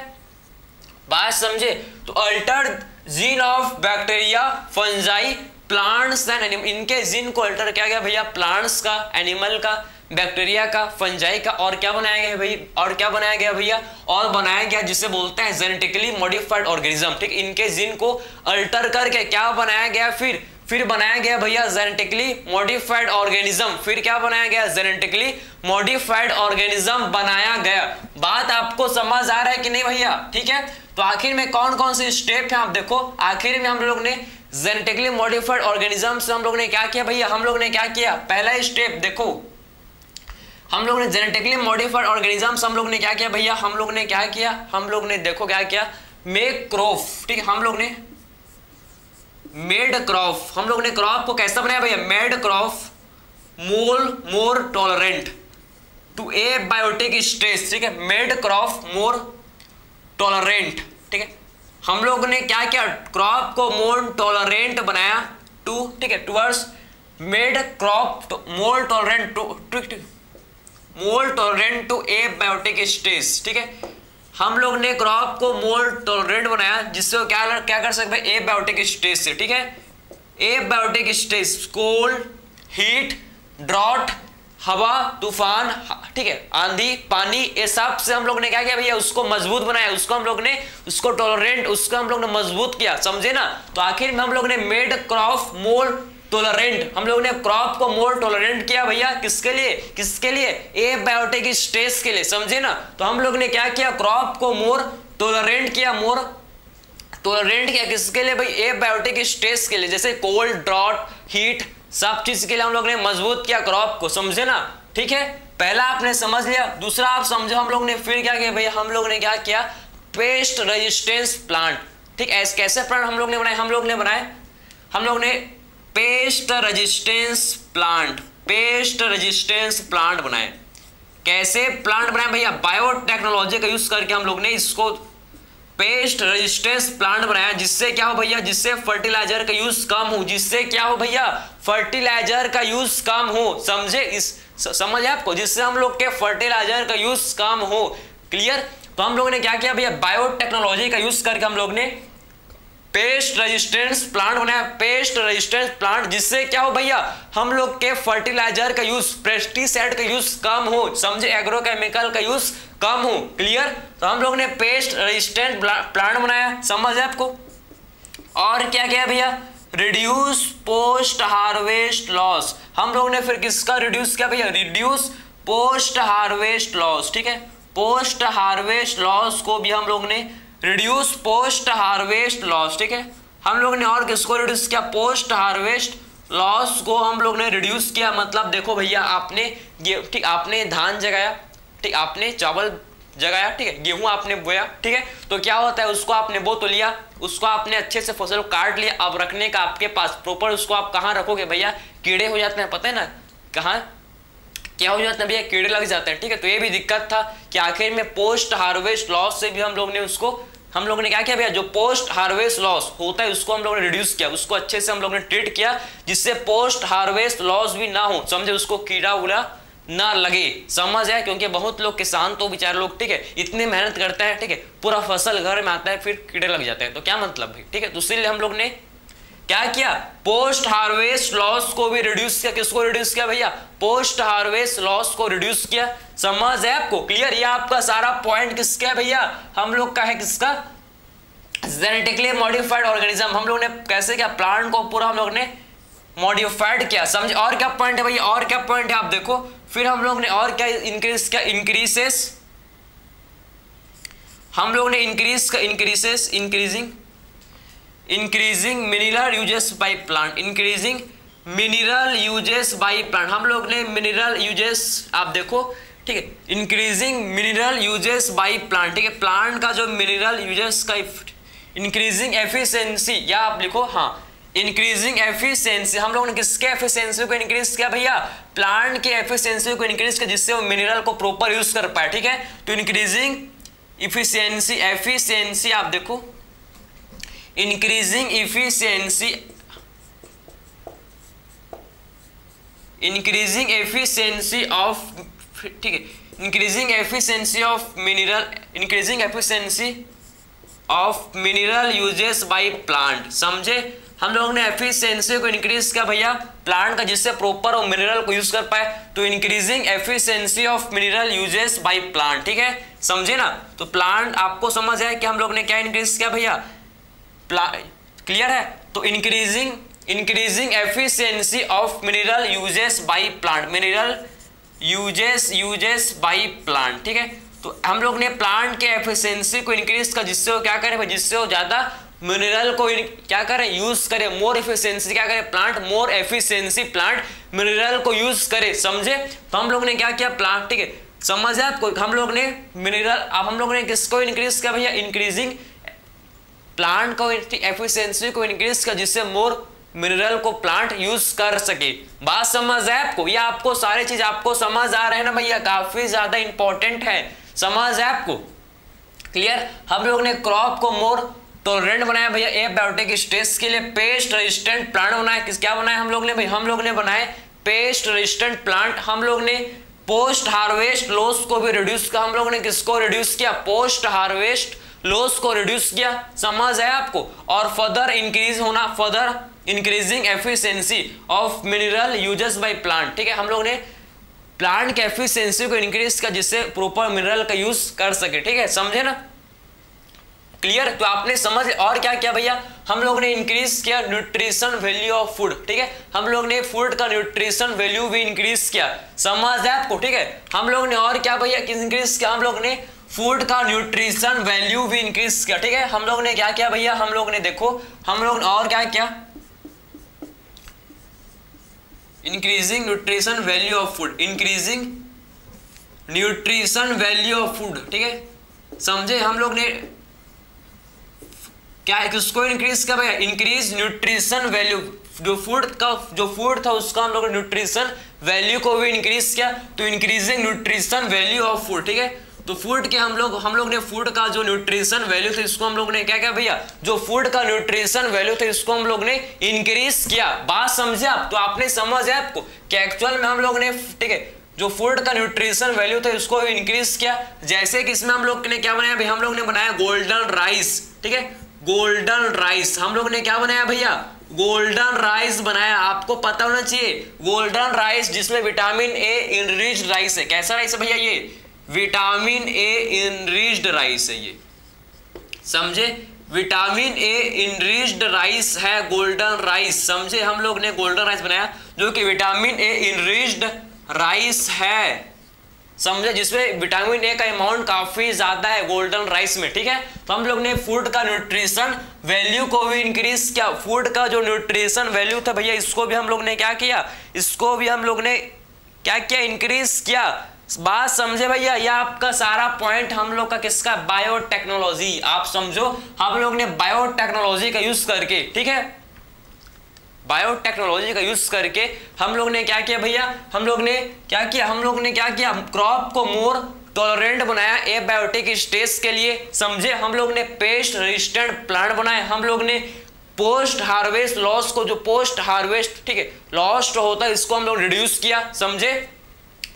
बात समझे। तो alter gene of bacteria, fungi, plants and animal, इनके जीन को अल्टर किया गया भैया, प्लांट्स का, एनिमल का, बैक्टीरिया का, फंजाई का, और क्या बनाया गया भाई, और क्या बनाया गया भैया, और बनाया गया जिसे बोलते हैं जेनेटिकली मॉडिफाइड ऑर्गेनिज्म, ठीक, इनके जीन को अल्टर करके क्या बनाया गया, फिर बनाया गया भैया जेनेटिकली मॉडिफाइड ऑर्गेनिज्म, फिर क्या बनाया गया, जेनेटिकली मॉडिफाइड ऑर्गेनिज्म बनाया गया। बात आपको समझ आ रहा है कि नहीं भैया, ठीक है। तो आखिर में कौन कौन से स्टेप है आप देखो, आखिर में हम लोग ने जेनेटिकली मॉडिफाइड ऑर्गेनिज्म से हम लोग ने क्या किया भैया, हम लोग ने क्या किया, पहला स्टेप देखो, हम लोग ने जेनेटिकली मॉडिफाइड ऑर्गेनिजम्स हम लोग ने क्या किया भैया, हम लोग ने क्या किया, हम लोग ने देखो क्या किया, मेक क्रॉप, ठीक है, हम लोग ने मेड क्रॉप, हम लोग ने क्रॉप को कैसा बनाया भैया, made crop more tolerant to abiotic stress, ठीक है, मेड क्रॉप मोर टॉलरेंट, ठीक है, हम लोग ने क्या किया, क्रॉप को मोर टॉलरेंट बनाया टू, ठीक है, towards made crop more tolerant to, ठीक, more tolerant to abiotic stage, ठीक है, हम लोग ने क्रॉप को मोर टॉलरेंट बनाया जिससे क्या कर सकते हैं, ए बायोटिक स्टेज से, ठीक है, abiotic stage, cold, heat, drought, हवा, तूफान, ठीक है, आंधी, पानी, ये सब से हम लोग ने क्या किया भैया, उसको मजबूत बनाया, उसको हम लोग ने, उसको टॉलरेंट, उसको हम लोग ने मजबूत किया, समझे ना। तो आखिर में हम लोग ने मेड क्रॉप मोर टॉलरेंट, हम लोग ने क्रॉप को मोर टॉलरेंट किया भैया, किसके लिए, किसके लिए, ए बायोटिक स्ट्रेस के लिए, समझे ना। तो हम लोग ने क्या किया, क्रॉप को मोर टॉलरेंट किया, मोर टॉलरेंट किया किसके लिए भाई, ए बायोटिक स्ट्रेस के लिए, जैसे कोल्ड, ड्रॉट, हीट, सब चीज के लिए हम लोग ने मजबूत किया क्रॉप को, समझे ना, ठीक है। पहला आपने समझ लिया, दूसरा आप समझो, हम लोग ने फिर क्या किया भैया, हम लोग ने क्या किया, पेस्ट रेजिस्टेंस प्लांट, ठीक है, कैसे प्लांट हम लोग ने बनाए, हम लोग ने बनाए, हम लोग ने paste resistance plant, paste resistance plant बनाए, कैसे प्लांट बनाए भैया, बायोटेक्नोलॉजी का यूज करके हम लोग ने इसको पेस्ट रेजिस्टेंस प्लांट बनाया, जिससे क्या हो भैया, जिससे फर्टिलाइजर का यूज कम हो, जिससे क्या हो भैया, फर्टिलाइजर का यूज कम हो, समझे, इस समझ आपको, जिससे हम लोग के फर्टिलाइजर का यूज कम हो, क्लियर। तो हम लोग ने क्या किया भैया, बायोटेक्नोलॉजी का यूज करके हम लोग ने पेस्ट रेजिस्टेंस प्लांट बनाया, पेस्ट रेजिस्टेंस प्लांट, जिससे क्या हो भैया, हम लोग के फर्टिलाइजर का यूज, पेस्टिसाइड का यूज कम हो, समझे, एग्रोकेमिकल का यूज कम हो, क्लियर। तो हम लोग ने पेस्ट रेजिस्टेंट प्लांट बनाया, समझ है आपको। और क्या किया भैया, रिड्यूस पोस्ट हार्वेस्ट लॉस, हम लोग ने फिर किसका रिड्यूस किया भैया, रिड्यूस पोस्ट हार्वेस्ट लॉस, ठीक है, पोस्ट हार्वेस्ट लॉस को भी हम लोग ने रिड्यूस पोस्ट हार्वेस्ट लॉस, ठीक है, हम लोग ने और किसको रिड्यूस किया, पोस्ट हार्वेस्ट लॉस को हम लोग ने रिड्यूस किया। मतलब देखो भैया, आपने ठीक, आपने धान जगाया, ठीक, आपने चावल जगाया, ठीक है, गेहूं आपने बोया, ठीक है, तो क्या होता है, उसको आपने बो तो लिया, उसको आपने अच्छे से फसल काट लिया, अब रखने का आपके पास प्रॉपर, उसको आप कहाँ रखोगे भैया, कीड़े हो जाते हैं, पता है ना, कहाँ क्या हो जाता है भैया, कीड़े लग जाते हैं, ठीक है। तो ये भी दिक्कत था कि आखिर में पोस्ट हार्वेस्ट लॉस से भी हम लोग ने उसको, हम लोगों ने क्या किया भैया, जो पोस्ट हार्वेस्ट लॉस होता है उसको हम लोगों ने रिड्यूस किया, उसको अच्छे से हम लोगों ने ट्रीट किया, जिससे पोस्ट हार्वेस्ट लॉस भी ना हो, समझे, उसको कीड़ा उड़ा ना लगे, समझ है, क्योंकि बहुत लोग किसान तो बेचारे लोग, ठीक है, इतनी मेहनत करते हैं, ठीक है, पूरा फसल घर में आता है, फिर कीड़े लग जाते हैं, तो क्या मतलब भाई, ठीक है। तो इसीलिए हम लोग ने क्या किया, पोस्ट हार्वेस्ट लॉस को भी रिड्यूस किया, किसको रिड्यूस किया भैया, पोस्ट हार्वेस्ट लॉस को रिड्यूस किया, समझ है आपको, क्लियर। ये आपका सारा पॉइंट किसका है भैया, हम लोग का है, किसका, जेनेटिकली मॉडिफाइड ऑर्गेनिज्म, हम लोग ने कैसे किया, प्लांट को पूरा हम लोग ने मॉडिफाइड किया, समझे। और क्या पॉइंट है भैया, और क्या पॉइंट है आप देखो, फिर हम लोग ने और क्या इंक्रीज किया, इंक्रीसेस, हम लोग ने increasing increasing mineral uses by plant, increasing mineral uses by plant. हम लोग ने मिनरल यूजेस आप देखो, ठीक है, increasing mineral uses by plant, ठीक है, प्लांट का जो मिनरल यूजेस का इंक्रीजिंग एफिशिएंसी, या आप लिखो हाँ इंक्रीजिंग एफिशिएंसी। हम लोगों ने किसके एफिशिएंसी को इंक्रीज किया भैया, प्लांट के एफिशिएंसी को इंक्रीज किया, जिससे वो मिनरल को प्रॉपर यूज कर पाए, ठीक है। तो इंक्रीजिंग इफिशिएंसी, एफिशिएंसी आप देखो, increasing efficiency, increasing efficiency of, ठीक है, increasing efficiency of mineral, increasing efficiency of mineral uses by plant. समझे, हम लोगों ने एफिशिएंसी को इंक्रीज किया भैया प्लांट का, जिससे प्रॉपर वो मिनरल को यूज कर पाए। तो increasing efficiency of mineral uses by plant, ठीक है, समझे ना। तो प्लांट आपको समझ है कि हम लोग ने क्या इंक्रीज किया भैया, क्लियर है। तो increasing efficiency of mineral uses by plant, mineral uses by plant, ठीक है। तो हम लोग ने प्लांट के एफिशिएंसी को इंक्रीज कर, जिससे वो क्या करे, जिससे वो ज्यादा मिनरल को क्या करे, यूज करे, मोर एफिशिएंसी क्या करे प्लांट, मोर एफिशिएंसी प्लांट मिनरल को यूज करे, समझे। तो हम लोग ने क्या किया प्लांट, ठीक है, समझ है आपको, हम लोग ने मिनरल, अब हम लोग ने किसको इंक्रीज किया भैया, इंक्रीजिंग प्लांट को एफिशिएंसी को इंक्रीज कर, जिससे मोर मिनरल को प्लांट यूज कर सके। बात समझ है आपको, या आपको सारी चीज आपको समझ आ रहे हैं ना भैया, काफी ज्यादा इंपॉर्टेंट है, समझ है आपको, क्लियर। हम लोग ने क्रॉप को मोर टॉलरेंट बनाया भैया एबायोटिक स्ट्रेस के लिए, पेस्ट रेजिस्टेंट प्लांट बनाया, क्या बनाया हम लोग ने भाई, हम लोग ने बनाए पेस्ट रेजिस्टेंट प्लांट। हम लोग ने पोस्ट हार्वेस्ट लॉस को भी रिड्यूस किया, हम लोग ने किसको रिड्यूस किया, पोस्ट हार्वेस्ट लॉस को रिड्यूस किया, समझ है आपको। और फर्दर इंक्रीज होना, further increasing efficiency of mineral uses by plant, ठीक है, हम लोग ने प्लांट के एफिशिएंसी को इंक्रीज किया, जिससे प्रॉपर मिनरल का यूज कर सके, ठीक है, समझे ना, क्लियर। तो आपने समझ, और क्या किया भैया, हम लोग ने इंक्रीज किया न्यूट्रिशन वैल्यू ऑफ फूड, ठीक है, हम लोग ने फूड का न्यूट्रिशन वैल्यू भी इंक्रीज किया, समझ है आपको, ठीक है। हम लोग ने और क्या भैया इंक्रीज किया, हम लोग ने फूड का न्यूट्रिशन वैल्यू भी इंक्रीज किया, ठीक है। हम लोग ने क्या किया भैया, हम लोग ने देखो, हम लोग ने और क्या किया, increasing nutrition value of food, increasing nutrition value of food, ठीक है, समझे। हम लोग ने क्या है, किसको इंक्रीज किया भैया, इंक्रीज न्यूट्रिशन वैल्यू, जो फूड था उसका हम लोग ने न्यूट्रिशन वैल्यू को भी इंक्रीज किया। तो increasing nutrition value of food, ठीक है। तो फूड के हम लोग ने फूड का जो न्यूट्रिशन वैल्यू था इसको हम लोग ने क्या किया भैया, जो फूड का न्यूट्रिशन वैल्यू था इसको हम लोग ने इंक्रीज किया। बात समझे आप, तो आपने समझ है आपको कि एक्चुअल में हम लोग ने, ठीक है, जो फूड का न्यूट्रिशन वैल्यू था इसको इंक्रीज किया। जैसे कि इसमें हम लोग ने क्या बनाया भाई, हम लोग ने बनाया गोल्डन राइस, ठीक है, गोल्डन राइस हम लोग ने क्या बनाया भैया, गोल्डन राइस बनाया। आपको पता होना चाहिए गोल्डन राइस, जिसमें विटामिन ए इनरिच्ड राइस है। कैसा राइस है भैया, ये विटामिन ए इनरिच्ड राइस है, ये समझे, विटामिन ए इनरिच्ड राइस है गोल्डन राइस, समझे। हम लोग ने गोल्डन राइस बनाया जो कि विटामिन ए इनरिच्ड राइस है, समझे, जिसमें विटामिन ए का अमाउंट काफी ज्यादा है गोल्डन राइस में, ठीक है। तो हम लोग ने फूड का न्यूट्रिशन वैल्यू को भी इंक्रीज किया। फूड का जो न्यूट्रिशन वैल्यू था भैया, इसको भी हम लोग ने क्या किया, इसको भी हम लोग ने क्या किया, इंक्रीज किया। बात समझे भैया, यह आपका सारा पॉइंट हम लोग का किसका, बायोटेक्नोलॉजी। आप समझो, हम लोग ने बायोटेक्नोलॉजी का यूज करके, ठीक है, बायोटेक्नोलॉजी का यूज करके हम लोग ने क्या किया भैया, हम लोग ने क्या किया, क्रॉप को मोर टॉलरेंट बनाया एबायोटिक स्ट्रेस के लिए, समझे। हम लोग ने पेस्ट रेजिस्टेंट प्लांट बनाए। हम लोग ने पोस्ट हार्वेस्ट लॉस को, जो पोस्ट हार्वेस्ट, ठीक है, लॉस्ट होता है, इसको हम लोग रिड्यूस किया, समझे।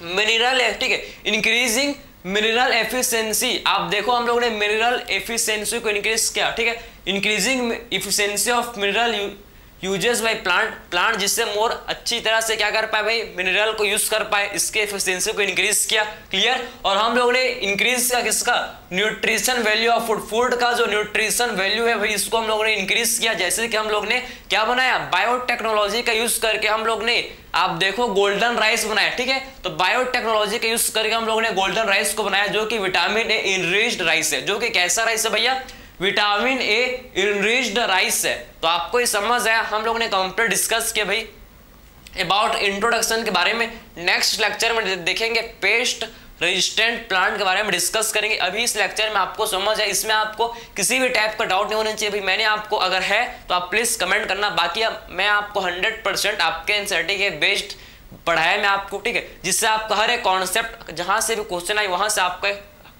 मिनरल, ठीक है, इंक्रीजिंग मिनरल एफिशिएंसी। आप देखो, हम लोग ने मिनरल एफिशिएंसी को इंक्रीज किया, ठीक है, increasing efficiency of mineral uses by plant, जिससे मोर अच्छी तरह से क्या कर पाए भाई, मिनरल को यूज कर पाए, इसके एफिशिएंसी को इंक्रीज किया, क्लियर। और हम लोग ने इंक्रीज किया किसका, nutrition value of food, food का जो न्यूट्रिशन वैल्यू है भाई, इसको हम लोग ने इंक्रीज किया। जैसे कि हम लोग ने क्या बनाया, बायोटेक्नोलॉजी का यूज करके हम लोग ने, आप देखो, गोल्डन राइस बनाया, ठीक है। तो बायोटेक्नोलॉजी का यूज करके हम लोग ने गोल्डन राइस को बनाया, जो कि विटामिन ए इनरिच्ड राइस है, जो कि कैसा राइस है भैया, विटामिन ए इनरिच्ड राइस है। तो आपको ये समझ आया, हम लोग ने कंप्लीट डिस्कस किया भाई अबाउट इंट्रोडक्शन के बारे में। नेक्स्ट लेक्चर में देखेंगे पेस्ट रेजिस्टेंट प्लांट के बारे में डिस्कस करेंगे। अभी इस लेक्चर में आपको समझ है, इसमें आपको किसी भी टाइप का डाउट नहीं होना चाहिए भाई। मैंने आपको अगर है तो आप प्लीज कमेंट करना, बाकी मैं आपको 100% आपके एनसीईआरटी के बेस्ड पढ़ाया मैं आपको, ठीक है, जिससे आपका हर एक कॉन्सेप्ट जहां से भी क्वेश्चन आए वहां से आपका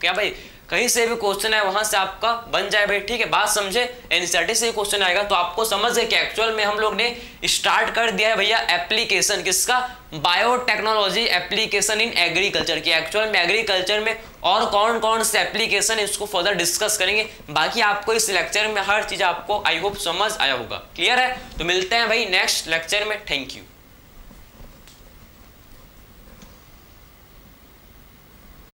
क्या भाई, कहीं से भी क्वेश्चन है वहां से आपका बन जाए भाई, ठीक है। बात समझे, एनसीईआरटी से क्वेश्चन आएगा तो आपको समझ है कि एक्चुअल में हम लोग ने स्टार्ट कर दिया है भैया एप्लीकेशन किसका, बायोटेक्नोलॉजी एप्लीकेशन इन एग्रीकल्चर की। एक्चुअल में एग्रीकल्चर में और कौन कौन से एप्लीकेशन है इसको फर्दर डिस्कस करेंगे। बाकी आपको इस लेक्चर में हर चीज आपको आई होप समझ आया होगा। क्लियर है? तो मिलते हैं भाई नेक्स्ट लेक्चर में। Thank you.